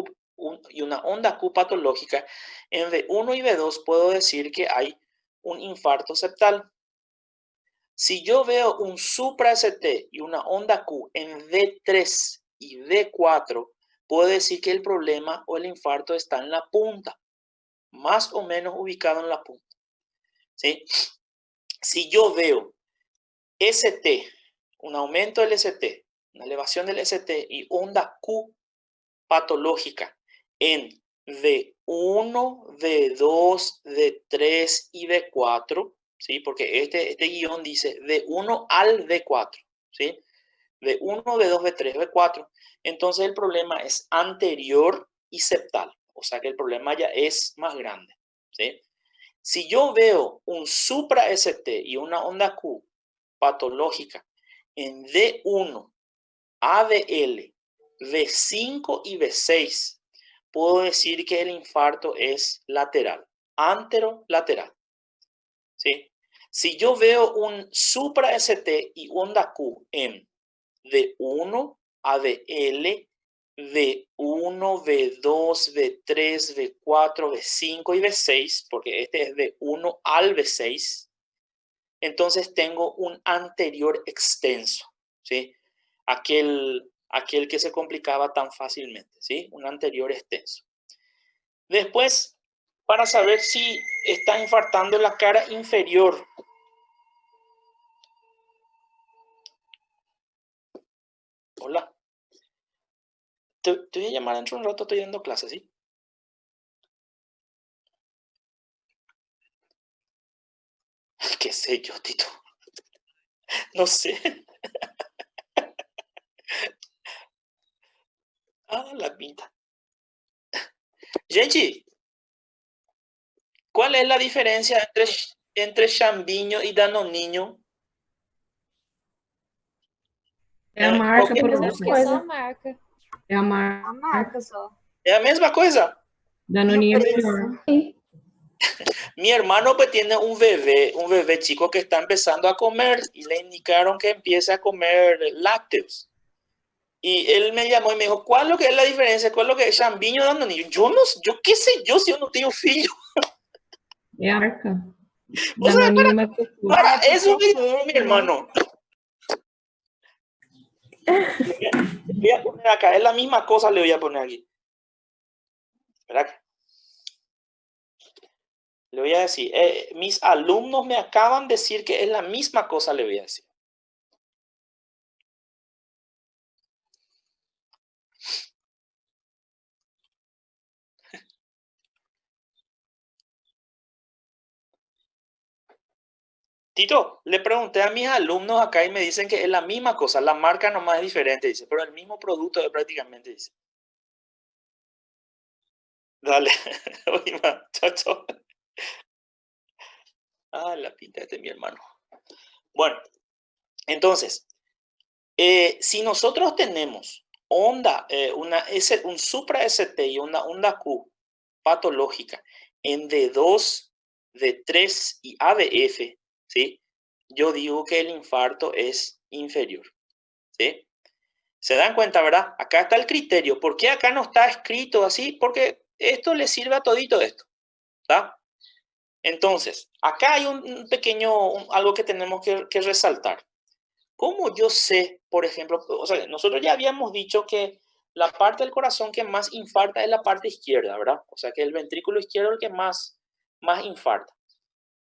onda Q patológica, en V1 y V2 puedo decir que hay un infarto septal. Si yo veo un supra ST y una onda Q en V3 y V4, puedo decir que el problema o el infarto está en la punta, más o menos ubicado en la punta, ¿sí? Si yo veo ST, un aumento del ST, una elevación del ST y onda Q patológica en V1, V2, V3 y V4, ¿sí? Porque este guión dice V1 al V4, ¿sí? V1, V2, V3, V4. Entonces el problema es anterior y septal, o sea que el problema ya es más grande, ¿sí? Si yo veo un supra ST y una onda Q patológica en V1, AVL, V5 y V6, puedo decir que el infarto es lateral, anterolateral, ¿sí? Si yo veo un supra ST y onda Q en V1, AVL, V1, V2, V3, V4, V5 y V6, porque este es V1 al V6, entonces tengo un anterior extenso, ¿sí? Aquel que se complicaba tan fácilmente, ¿sí? Un anterior extenso. Después, para saber si está infartando la cara inferior. Hola. Te voy a llamar dentro de un rato, estoy dando clases, ¿sí? ¿Qué sé yo, Tito? No sé. La pinta. Gente, ¿cuál es la diferencia entre chambiño y danoninho? É a marca, Qualquer prof. Mesma coisa. a marca. É a A marca. marca só. É a mesma coisa. Danoninho é melhor. Mi hermano pues tiene un bebé chico que está empezando a comer y le indicaron que empiece a comer lácteos. Y él me llamó y me dijo, ¿cuál es lo que es la diferencia? ¿Cuál es lo que es chambiño dando niño? Yo qué sé yo si yo no tengo filho. É a marca. O sea, Danoninho é mais gostoso. para eso me porque dijo mi queijo, né? hermano. Voy a poner acá, es la misma cosa, le voy a poner aquí. Espera acá. Le voy a decir, mis alumnos me acaban de decir que es la misma cosa, le voy a decir. Tito, le pregunté a mis alumnos acá y me dicen que es la misma cosa, la marca nomás es diferente, dice, pero el mismo producto es prácticamente, dice. Dale, oye, chao. Ah, la pinta de mi hermano. Bueno, entonces, si nosotros tenemos onda, un supra ST y una onda Q patológica en D2, D3 y ADF, ¿sí? Yo digo que el infarto es inferior, ¿sí? ¿Se dan cuenta, verdad? Acá está el criterio. ¿Por qué acá no está escrito así? Porque esto le sirve a todito esto, ¿está? Entonces, acá hay un pequeño, algo que tenemos que resaltar. ¿Cómo yo sé, por ejemplo, o sea, nosotros ya habíamos dicho que la parte del corazón que más infarta es la parte izquierda, ¿verdad? O sea, que el ventrículo izquierdo es el que más infarta.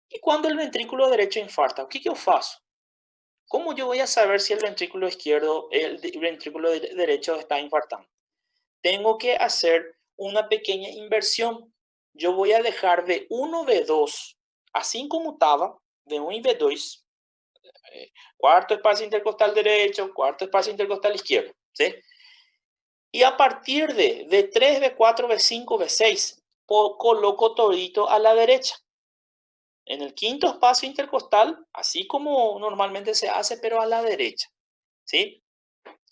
¿Y cuando el ventrículo derecho infarta? ¿Qué yo faço? ¿Cómo yo voy a saber si el ventrículo izquierdo, el ventrículo derecho está infartando? Tengo que hacer una pequeña inversión. Yo voy a dejar V1, V2, así como estaba, V1 y V2, cuarto espacio intercostal derecho, cuarto espacio intercostal izquierdo, ¿sí? Y a partir de V3, V4, V5, V6, coloco todito a la derecha. En el quinto espacio intercostal, así como normalmente se hace, pero a la derecha, ¿sí?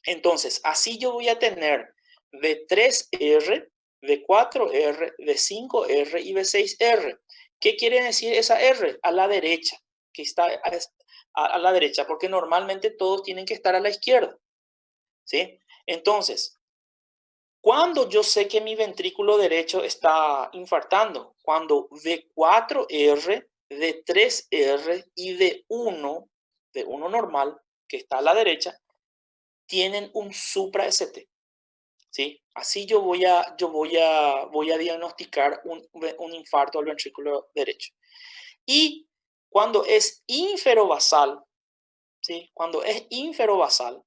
Entonces, así yo voy a tener V3R, V4R, V5R y V6R. ¿Qué quiere decir esa R? A la derecha, que está a la derecha, porque normalmente todos tienen que estar a la izquierda, ¿sí? Entonces, ¿cuándo yo sé que mi ventrículo derecho está infartando? Cuando V4R, V3R y V1 normal, que está a la derecha, tienen un supra ST, ¿sí? Así yo voy a diagnosticar un infarto al ventrículo derecho. Y cuando es inferobasal, ¿sí? Cuando es inferobasal,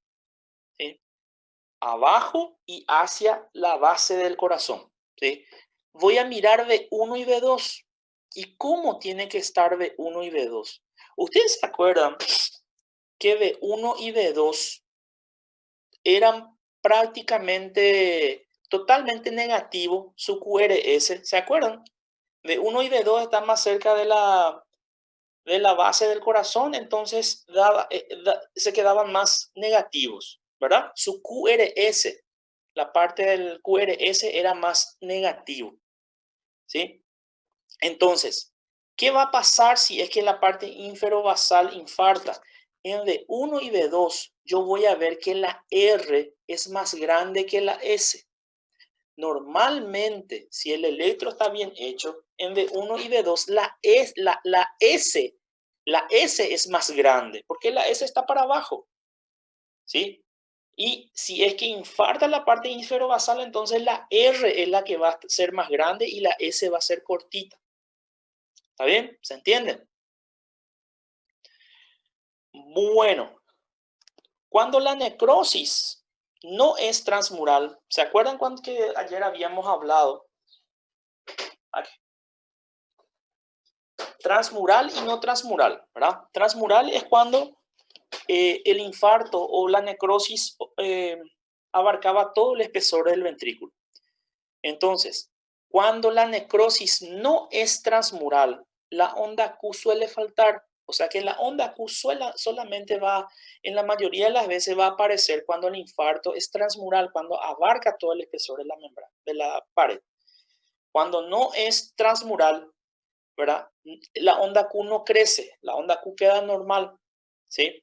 ¿sí? Abajo y hacia la base del corazón, ¿sí? Voy a mirar V1 y V2. ¿Y cómo tiene que estar V1 y V2? ¿Ustedes se acuerdan que V1 y V2 eran prácticamente totalmente negativo su QRS? ¿Se acuerdan? V1 y V2 están más cerca de la base del corazón, entonces se quedaban más negativos, ¿verdad? Su QRS, la parte del QRS era más negativo, ¿sí? Entonces, ¿qué va a pasar si es que la parte inferobasal infarta? En V1 y V2 yo voy a ver que la R es más grande que la S. Normalmente, si el electro está bien hecho, en V1 y V2 la S es más grande, porque la S está para abajo, ¿sí? Y si es que infarta la parte inferobasal, entonces la R es la que va a ser más grande y la S va a ser cortita. ¿Está bien? ¿Se entiende? Bueno, cuando la necrosis no es transmural, ¿se acuerdan cuando que ayer habíamos hablado? Aquí. Transmural y no transmural, ¿verdad? Transmural es cuando el infarto o la necrosis abarcaba todo el espesor del ventrículo. Entonces, cuando la necrosis no es transmural, la onda Q suele faltar. O sea que la onda Q solamente va, en la mayoría de las veces va a aparecer cuando el infarto es transmural, cuando abarca todo el espesor de la membrana, de la pared. Cuando no es transmural, ¿verdad? La onda Q no crece, la onda Q queda normal, ¿sí?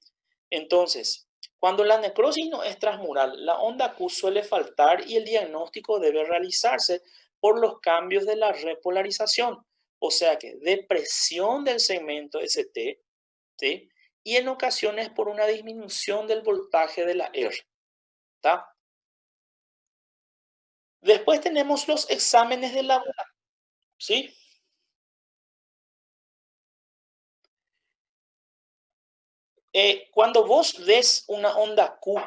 Entonces, cuando la necrosis no es transmural, la onda Q suele faltar y el diagnóstico debe realizarse por los cambios de la repolarización, o sea que depresión del segmento ST, ¿sí? Y en ocasiones por una disminución del voltaje de la R, ¿está? Después tenemos los exámenes de laboratorio, ¿sí? Cuando vos ves una onda Q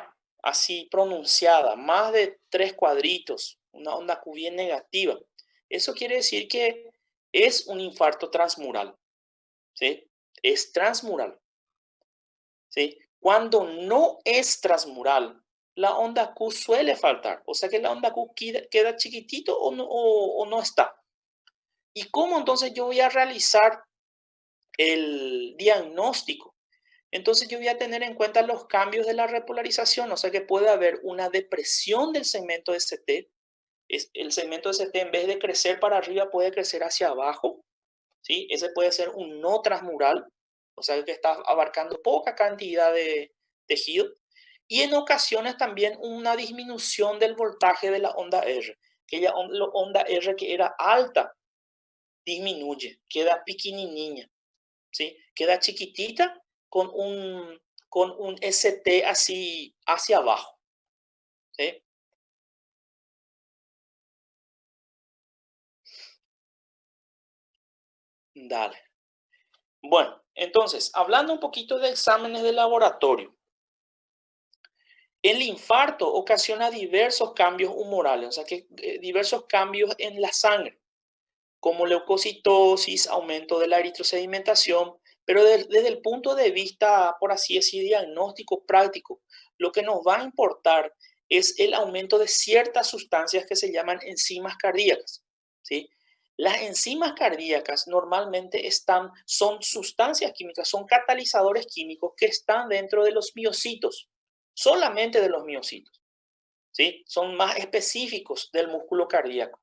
así pronunciada, más de 3 cuadritos, una onda Q bien negativa, eso quiere decir que es un infarto transmural, ¿sí? Es transmural, ¿sí? Cuando no es transmural, la onda Q suele faltar, o sea que la onda Q queda chiquitito o no está. ¿Y cómo entonces yo voy a realizar el diagnóstico? Entonces yo voy a tener en cuenta los cambios de la repolarización, o sea que puede haber una depresión del segmento ST. El segmento ST en vez de crecer para arriba puede crecer hacia abajo, ¿sí? Ese puede ser un no transmural, o sea que está abarcando poca cantidad de tejido. Y en ocasiones también una disminución del voltaje de la onda R. Aquella onda R que era alta disminuye, queda pequeñininha, ¿sí? Queda chiquitita con un ST así hacia abajo, ¿sí? Dale. Bueno, entonces, hablando un poquito de exámenes de laboratorio. El infarto ocasiona diversos cambios humorales, o sea que diversos cambios en la sangre, como leucocitosis, aumento de la eritrosedimentación, pero desde el punto de vista, por así decir, diagnóstico práctico, lo que nos va a importar es el aumento de ciertas sustancias que se llaman enzimas cardíacas, ¿sí? Las enzimas cardíacas normalmente son sustancias químicas, son catalizadores químicos que están dentro de los miocitos, solamente de los miocitos, ¿sí? Son más específicos del músculo cardíaco.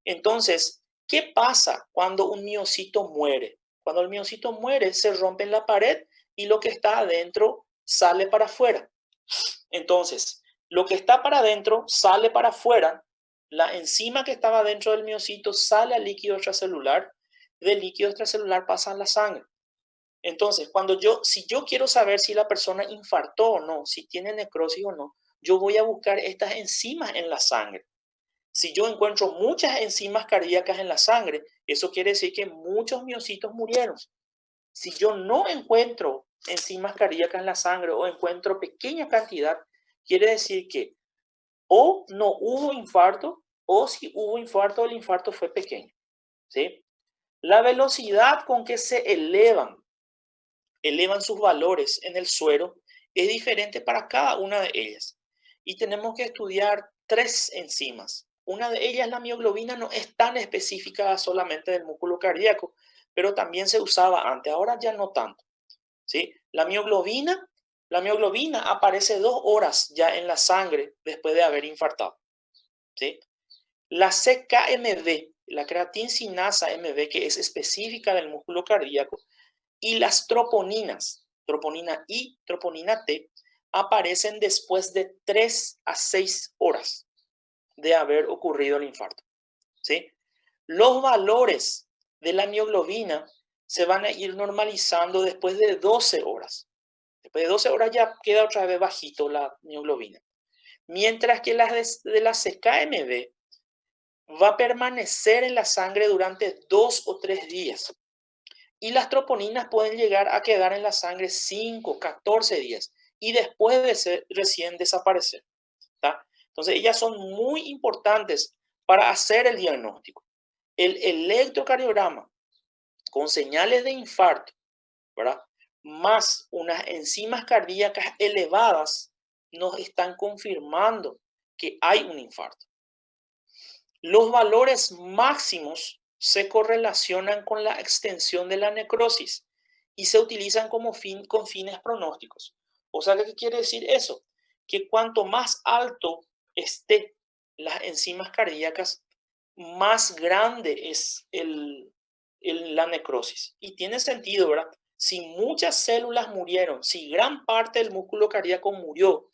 Entonces, ¿qué pasa cuando un miocito muere? Cuando el miocito muere, se rompe en la pared y lo que está adentro sale para afuera. Entonces, lo que está para adentro sale para afuera. La enzima que estaba dentro del miocito sale al líquido extracelular. Del líquido extracelular pasa a la sangre. Entonces, si yo quiero saber si la persona infartó o no, si tiene necrosis o no, yo voy a buscar estas enzimas en la sangre. Si yo encuentro muchas enzimas cardíacas en la sangre, eso quiere decir que muchos miocitos murieron. Si yo no encuentro enzimas cardíacas en la sangre o encuentro pequeña cantidad, quiere decir que o no hubo infarto o si hubo infarto, el infarto fue pequeño, ¿sí? La velocidad con que se elevan sus valores en el suero es diferente para cada una de ellas. Y tenemos que estudiar 3 enzimas. Una de ellas, la mioglobina, no es tan específica solamente del músculo cardíaco, pero también se usaba antes, ahora ya no tanto, ¿sí? La mioglobina aparece 2 horas ya en la sangre después de haber infartado, ¿sí? La CKMB, la creatinsinasa MB, que es específica del músculo cardíaco, y las troponinas, troponina I, troponina T, aparecen después de 3 a 6 horas de haber ocurrido el infarto, ¿sí? Los valores de la mioglobina se van a ir normalizando después de 12 horas. Después de 12 horas ya queda otra vez bajito la mioglobina. Mientras que las de la CKMB va a permanecer en la sangre durante 2 o 3 días. Y las troponinas pueden llegar a quedar en la sangre 5, 14 días y después recién desaparecer, ¿tá? Entonces, ellas son muy importantes para hacer el diagnóstico. El electrocardiograma con señales de infarto, ¿verdad? Más unas enzimas cardíacas elevadas nos están confirmando que hay un infarto. Los valores máximos se correlacionan con la extensión de la necrosis y se utilizan con fines pronósticos. O sea, ¿qué quiere decir eso? Que cuanto más alto esté las enzimas cardíacas, más grande es la necrosis. Y tiene sentido, ¿verdad? Si muchas células murieron, si gran parte del músculo cardíaco murió,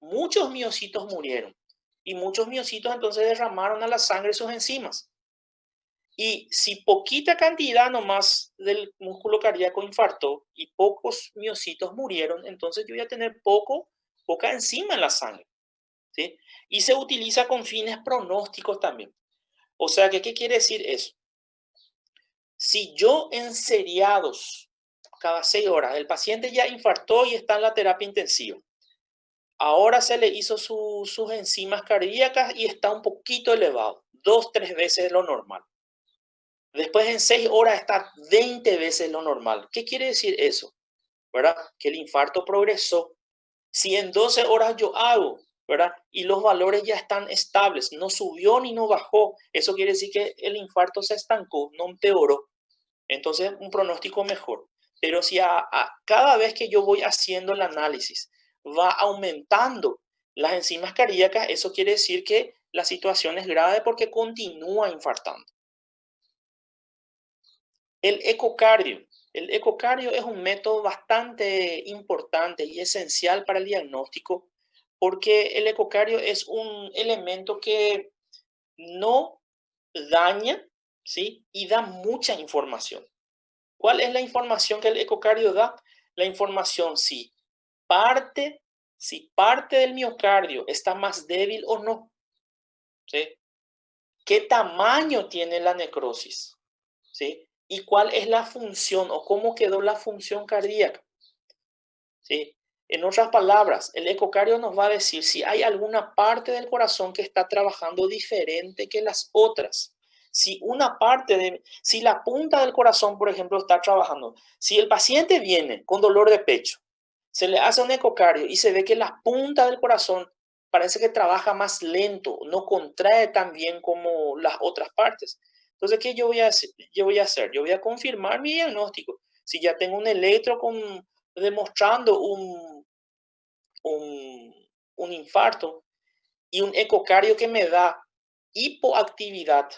muchos miocitos murieron. Y muchos miocitos entonces derramaron a la sangre sus enzimas. Y si poquita cantidad nomás del músculo cardíaco infartó y pocos miocitos murieron, entonces yo voy a tener poca enzima en la sangre. ¿sí? Y se utiliza con fines pronósticos también. O sea, ¿qué quiere decir eso? Si yo en seriados, cada 6 horas, el paciente ya infartó y está en la terapia intensiva, ahora se le hizo sus enzimas cardíacas y está un poquito elevado, 2, 3 veces lo normal. Después en 6 horas está 20 veces lo normal. ¿Qué quiere decir eso? ¿Verdad? Que el infarto progresó. Si en 12 horas yo hago, ¿verdad? Y los valores ya están estables, no subió ni no bajó, eso quiere decir que el infarto se estancó, no empeoró. Entonces, un pronóstico mejor. Pero si cada vez que yo voy haciendo el análisis va aumentando las enzimas cardíacas, eso quiere decir que la situación es grave porque continúa infartando. El ecocardio. El ecocardio es un método bastante importante y esencial para el diagnóstico porque el ecocardio es un elemento que no daña, ¿sí? Y da mucha información. ¿Cuál es la información que el ecocardio da? La información si parte del miocardio está más débil o no, ¿sí? ¿Qué tamaño tiene la necrosis? ¿Sí? ¿Y cuál es la función o cómo quedó la función cardíaca? ¿Sí? En otras palabras, el ecocardio nos va a decir si hay alguna parte del corazón que está trabajando diferente que las otras. Si la punta del corazón, por ejemplo, está trabajando, si el paciente viene con dolor de pecho, se le hace un ecocardio y se ve que la punta del corazón parece que trabaja más lento, no contrae tan bien como las otras partes. Entonces, ¿qué yo voy a hacer? Yo voy a confirmar mi diagnóstico. Si ya tengo un electro demostrando un infarto y un ecocardio que me da hipoactividad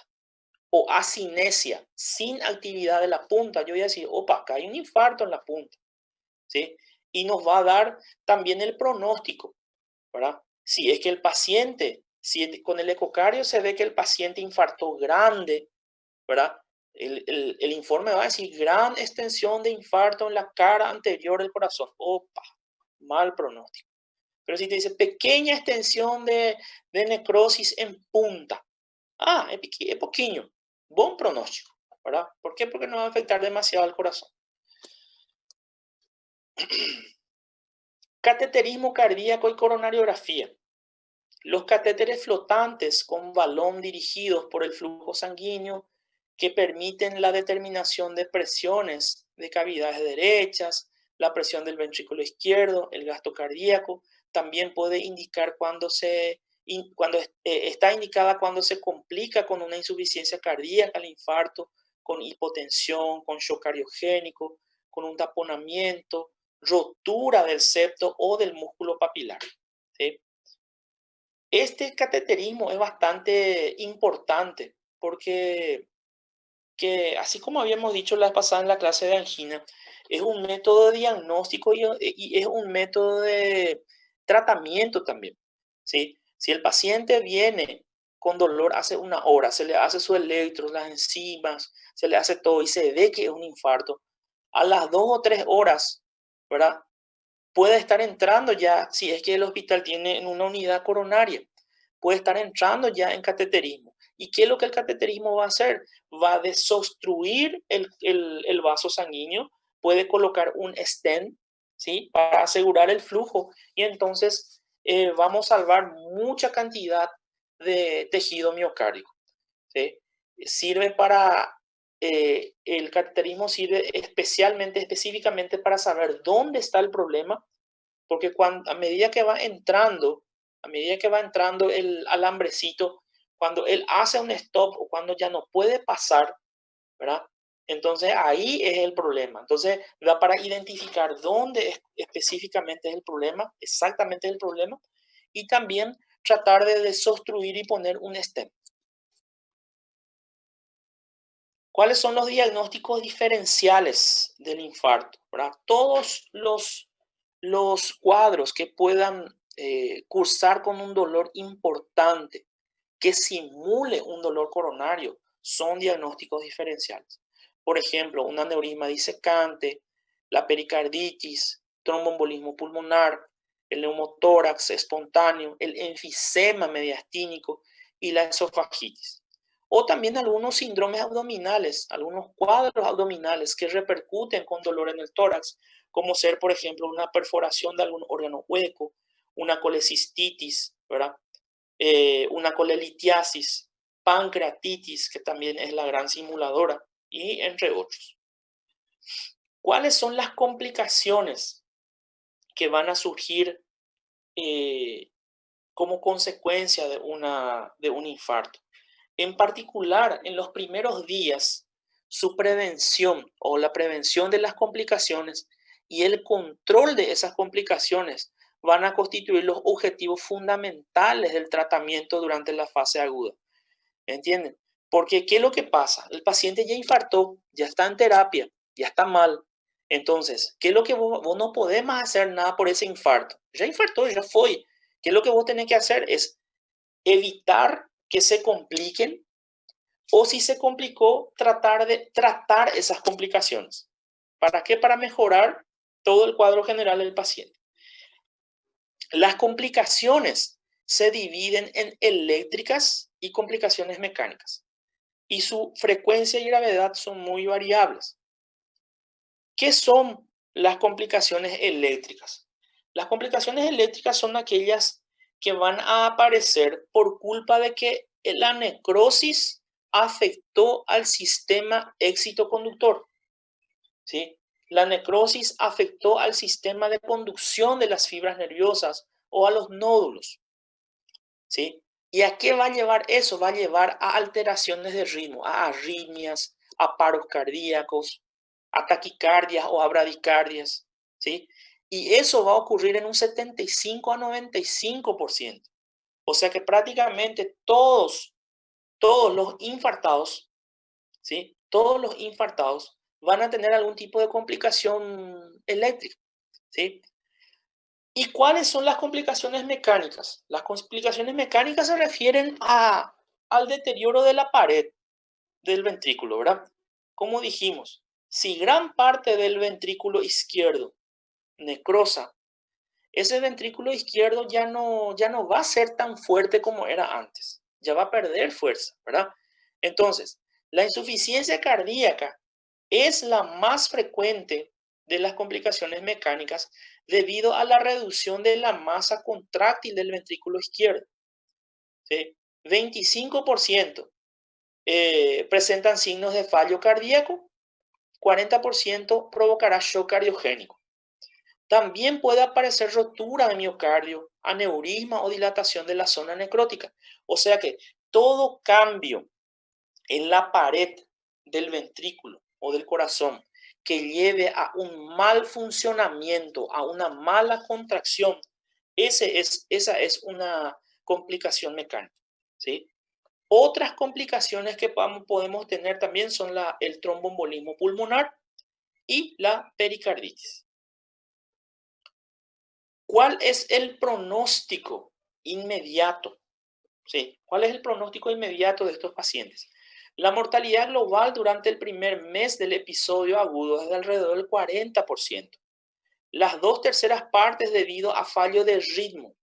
o asinesia sin actividad de la punta, yo voy a decir, opa, acá hay un infarto en la punta, ¿sí? Y nos va a dar también el pronóstico, ¿verdad? Si es que el paciente, con el ecocardio se ve que el paciente infartó grande, ¿verdad? El informe va a decir gran extensión de infarto en la cara anterior del corazón. Opa, mal pronóstico. Pero si te dice pequeña extensión de necrosis en punta, es pequeño, buen pronóstico, ¿verdad? ¿Por qué? Porque no va a afectar demasiado al corazón. Cateterismo cardíaco y coronariografía. Los catéteres flotantes con balón dirigidos por el flujo sanguíneo que permiten la determinación de presiones de cavidades derechas, la presión del ventrículo izquierdo, el gasto cardíaco, también puede indicar está indicada cuando se complica con una insuficiencia cardíaca, el infarto, con hipotensión, con shock cardiogénico, con un taponamiento, rotura del septo o del músculo papilar, ¿sí? Este cateterismo es bastante importante porque, así como habíamos dicho la vez pasada en la clase de angina, es un método de diagnóstico y es un método de tratamiento también, ¿sí? Si el paciente viene con dolor hace 1 hora, se le hace su electro, las enzimas, se le hace todo y se ve que es un infarto, a las 2 o 3 horas, ¿verdad? Puede estar entrando ya, si es que el hospital tiene en una unidad coronaria, puede estar entrando ya en cateterismo. ¿Y qué es lo que el cateterismo va a hacer? Va a desobstruir el vaso sanguíneo, puede colocar un stent, ¿sí? Para asegurar el flujo y entonces vamos a salvar mucha cantidad de tejido miocárdico, ¿sí? Sirve para, el cateterismo sirve específicamente para saber dónde está el problema, porque a medida que va entrando el alambrecito, cuando él hace un stop o cuando ya no puede pasar, ¿verdad? Entonces ahí es el problema. Entonces da para identificar dónde específicamente es el problema, exactamente el problema, y también tratar de desobstruir y poner un stent. ¿Cuáles son los diagnósticos diferenciales del infarto? ¿Verdad? Todos los cuadros que puedan cursar con un dolor importante, que simule un dolor coronario, son diagnósticos diferenciales. Por ejemplo, un aneurisma disecante, la pericarditis, tromboembolismo pulmonar, el neumotórax espontáneo, el enfisema mediastínico y la esofagitis. O también algunos síndromes abdominales, algunos cuadros abdominales que repercuten con dolor en el tórax, como ser, por ejemplo, una perforación de algún órgano hueco, una colecistitis, ¿verdad? Una colelitiasis, pancreatitis, que también es la gran simuladora, y entre otros. ¿Cuáles son las complicaciones que van a surgir como consecuencia de un infarto? En particular, en los primeros días, su prevención o la prevención de las complicaciones y el control de esas complicaciones van a constituir los objetivos fundamentales del tratamiento durante la fase aguda. ¿Entienden? Porque, ¿qué es lo que pasa? El paciente ya infartó, ya está en terapia, ya está mal. Entonces, ¿qué es lo que vos no podés más hacer nada por ese infarto? Ya infartó, ya fue. ¿Qué es lo que vos tenés que hacer? Es evitar que se compliquen, o si se complicó, tratar de tratar esas complicaciones. ¿Para qué? Para mejorar todo el cuadro general del paciente. Las complicaciones se dividen en eléctricas y complicaciones mecánicas, y su frecuencia y gravedad son muy variables. ¿Qué son las complicaciones eléctricas? Las complicaciones eléctricas son aquellas que van a aparecer por culpa de que la necrosis afectó al sistema excitoconductor, ¿sí? La necrosis afectó al sistema de conducción de las fibras nerviosas o a los nódulos, ¿sí? ¿Y a qué va a llevar eso? Va a llevar a alteraciones de ritmo, a arritmias, a paros cardíacos, a taquicardias o a bradicardias, ¿sí? Y eso va a ocurrir en un 75 a 95%. O sea que prácticamente todos los infartados, ¿sí? Todos los infartados van a tener algún tipo de complicación eléctrica, ¿sí? ¿Y cuáles son las complicaciones mecánicas? Las complicaciones mecánicas se refieren al deterioro de la pared del ventrículo, ¿verdad? Como dijimos, si gran parte del ventrículo izquierdo necrosa, ese ventrículo izquierdo ya no va a ser tan fuerte como era antes, ya va a perder fuerza, ¿verdad? Entonces, la insuficiencia cardíaca es la más frecuente de las complicaciones mecánicas debido a la reducción de la masa contráctil del ventrículo izquierdo, ¿sí? 25% presentan signos de fallo cardíaco, 40% provocará shock cardiogénico. También puede aparecer rotura de miocardio, aneurisma o dilatación de la zona necrótica. O sea que todo cambio en la pared del ventrículo o del corazón que lleve a un mal funcionamiento, a una mala contracción, esa es una complicación mecánica, ¿sí? Otras complicaciones que podemos tener también son el tromboembolismo pulmonar y la pericarditis. ¿Cuál es el pronóstico inmediato? ¿Sí? ¿Cuál es el pronóstico inmediato de estos pacientes? La mortalidad global durante el primer mes del episodio agudo es de alrededor del 40%. Las 2/3 partes debido a fallo de ritmo,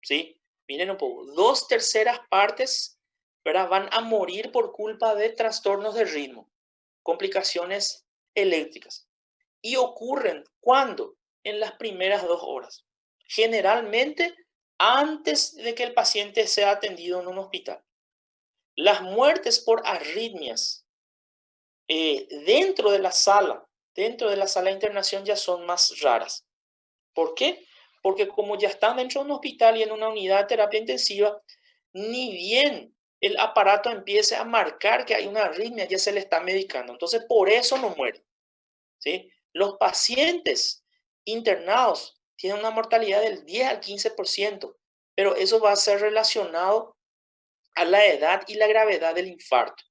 ¿sí? Miren un poco, 2/3 partes, ¿verdad?, van a morir por culpa de trastornos de ritmo, complicaciones eléctricas. Y ocurren, ¿cuándo? En las primeras 2 horas. Generalmente antes de que el paciente sea atendido en un hospital. Las muertes por arritmias dentro de la sala de internación ya son más raras. ¿Por qué? Porque como ya están dentro de un hospital y en una unidad de terapia intensiva, ni bien el aparato empiece a marcar que hay una arritmia, ya se le está medicando. Entonces, por eso no mueren, ¿sí? Los pacientes internados tienen una mortalidad del 10 al 15%, pero eso va a ser relacionado a la edad y la gravedad del infarto,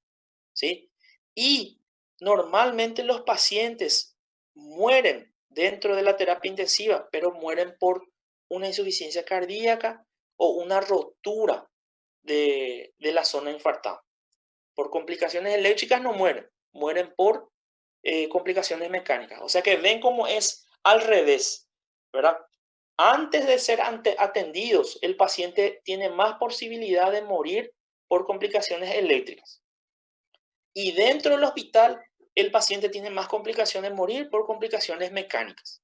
¿sí? Y normalmente los pacientes mueren dentro de la terapia intensiva, pero mueren por una insuficiencia cardíaca o una rotura de la zona infartada. Por complicaciones eléctricas no mueren, mueren por complicaciones mecánicas. O sea que ven cómo es al revés, ¿verdad? Antes de ser atendidos, el paciente tiene más posibilidad de morir por complicaciones eléctricas. Y dentro del hospital, el paciente tiene más complicaciones de morir por complicaciones mecánicas.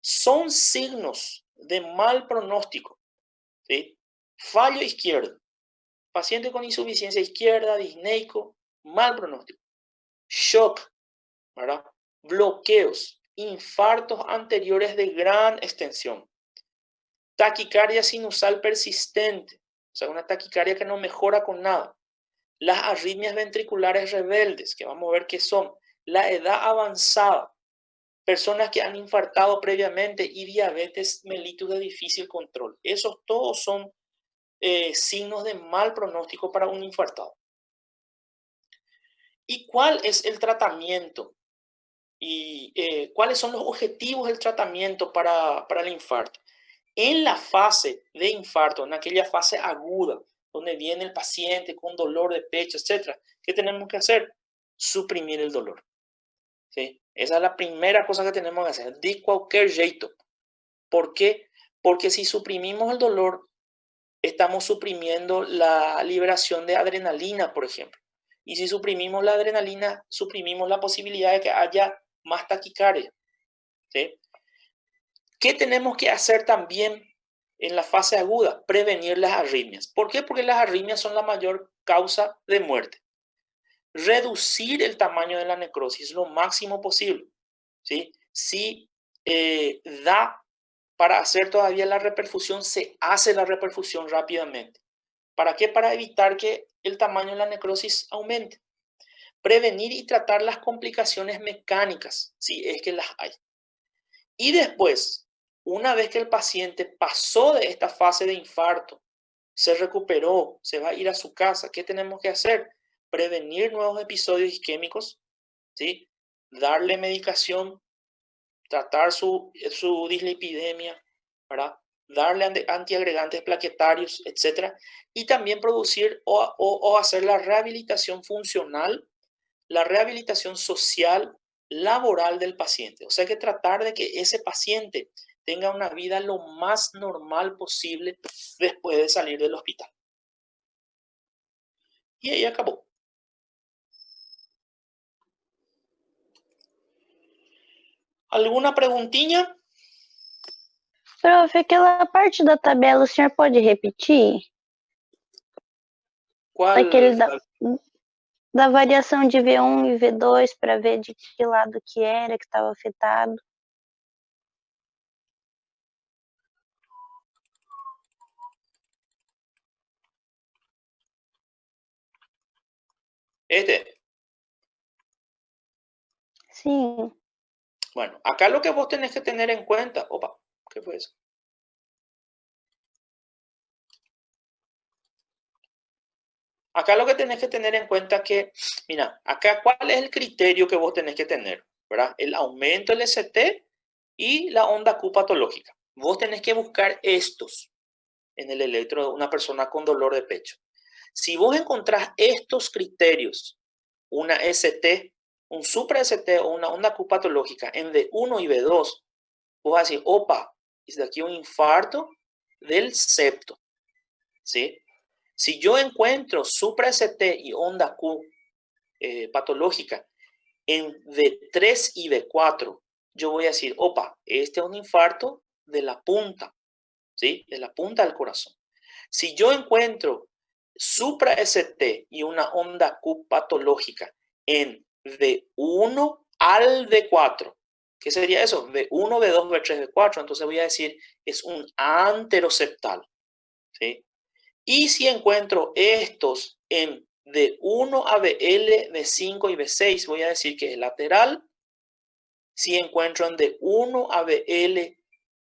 Son signos de mal pronóstico, ¿sí? Fallo izquierdo, paciente con insuficiencia izquierda, disneico, mal pronóstico. Shock, ¿verdad? Bloqueos, infartos anteriores de gran extensión. Taquicardia sinusal persistente, o sea, una taquicardia que no mejora con nada. Las arritmias ventriculares rebeldes, que vamos a ver qué son. La edad avanzada, personas que han infartado previamente y diabetes mellitus de difícil control. Esos todos son signos de mal pronóstico para un infartado. ¿Y cuál es el tratamiento? ¿Y cuáles son los objetivos del tratamiento para el infarto? En la fase de infarto, en aquella fase aguda, donde viene el paciente con dolor de pecho, etc., ¿qué tenemos que hacer? Suprimir el dolor. ¿Sí? Esa es la primera cosa que tenemos que hacer, de cualquier jeito. ¿Por qué? Porque si suprimimos el dolor, estamos suprimiendo la liberación de adrenalina, por ejemplo. Y si suprimimos la adrenalina, suprimimos la posibilidad de que haya más taquicardia. ¿Sí? ¿Qué tenemos que hacer también en la fase aguda? Prevenir las arritmias. ¿Por qué? Porque las arritmias son la mayor causa de muerte. Reducir el tamaño de la necrosis lo máximo posible. ¿Sí? Si da para hacer todavía la reperfusión, se hace la reperfusión rápidamente. ¿Para qué? Para evitar que el tamaño de la necrosis aumente. Prevenir y tratar las complicaciones mecánicas, si es que las hay. Y después, una vez que el paciente pasó de esta fase de infarto, se recuperó, se va a ir a su casa, ¿qué tenemos que hacer? Prevenir nuevos episodios isquémicos, ¿sí? Darle medicación, tratar su dislipidemia, ¿verdad? Darle antiagregantes plaquetarios, etc. Y también producir o hacer la rehabilitación funcional, la rehabilitación social, laboral del paciente. O sea, que tratar de que ese paciente tenga una vida lo más normal posible después de salir del hospital. Y ahí acabó. ¿Alguna preguntilla? Prof, aquela parte da tabela, o senhor pode repetir? ¿Cuál? Aquele da variação de V1 e V2 para ver de que lado que era que estava afetado. Sim. Bueno, acá lo que vos tenés que tener en cuenta... Opa, ¿qué fue eso? Acá lo que tenés que tener en cuenta es que, mira, acá cuál es el criterio que vos tenés que tener, ¿verdad? El aumento del ST y la onda Q patológica. Vos tenés que buscar estos en el electro de una persona con dolor de pecho. Si vos encontrás estos criterios, una ST, un supra ST o una onda Q patológica en V1 y V2, vos vas a decir, opa, es de aquí un infarto del septo, ¿sí? Si yo encuentro supra ST y onda Q patológica en V3 y V4, yo voy a decir, opa, este es un infarto de la punta, ¿sí? De la punta del corazón. Si yo encuentro supra ST y una onda Q patológica en V1 al V4, ¿qué sería eso? V1, V2, V3, V4. Entonces voy a decir, es un anteroseptal, ¿sí? Y si encuentro estos en V1 a VL, V5 y V6, voy a decir que es lateral. Si encuentro en V1 a VL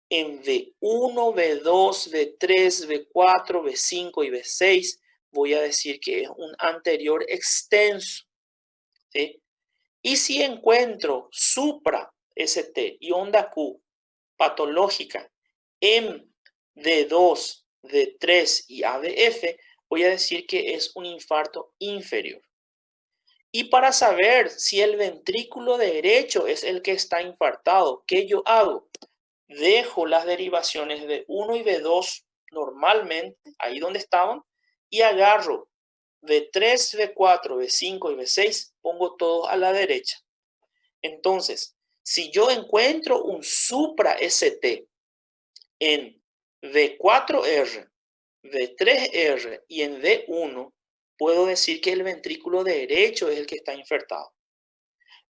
en V1, V2, V3, V4, V5 y V6, voy a decir que es un anterior extenso, ¿sí? Y si encuentro supra ST y onda Q patológica en D2, D3 y ABF, voy a decir que es un infarto inferior. Y para saber si el ventrículo derecho es el que está infartado, ¿qué yo hago? dejo las derivaciones de V1 y V2 normalmente, ahí donde estaban, y agarro V3, V4, V5 y V6, pongo todos a la derecha. Entonces, si yo encuentro un supra ST en V4R, V3R y en V1, puedo decir que el ventrículo derecho es el que está infartado.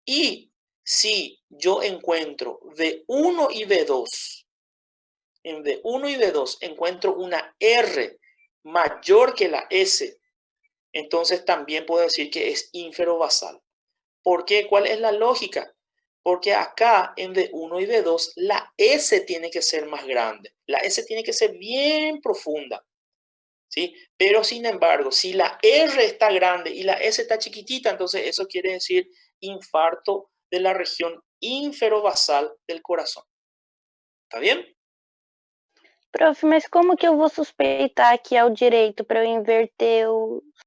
Y si yo encuentro V1 y V2, en V1 y V2 encuentro una R mayor que la S, entonces también puedo decir que es ínfero-basal. ¿Por qué? ¿Cuál es la lógica? Porque acá en V1 y V2 la S tiene que ser más grande. La S tiene que ser bien profunda. ¿Sí? Pero sin embargo, si la R está grande y la S está chiquitita, entonces eso quiere decir infarto de la región ínfero-basal del corazón. ¿Está bien? Prof, mas como que eu vou suspeitar que é o direito para eu inverter o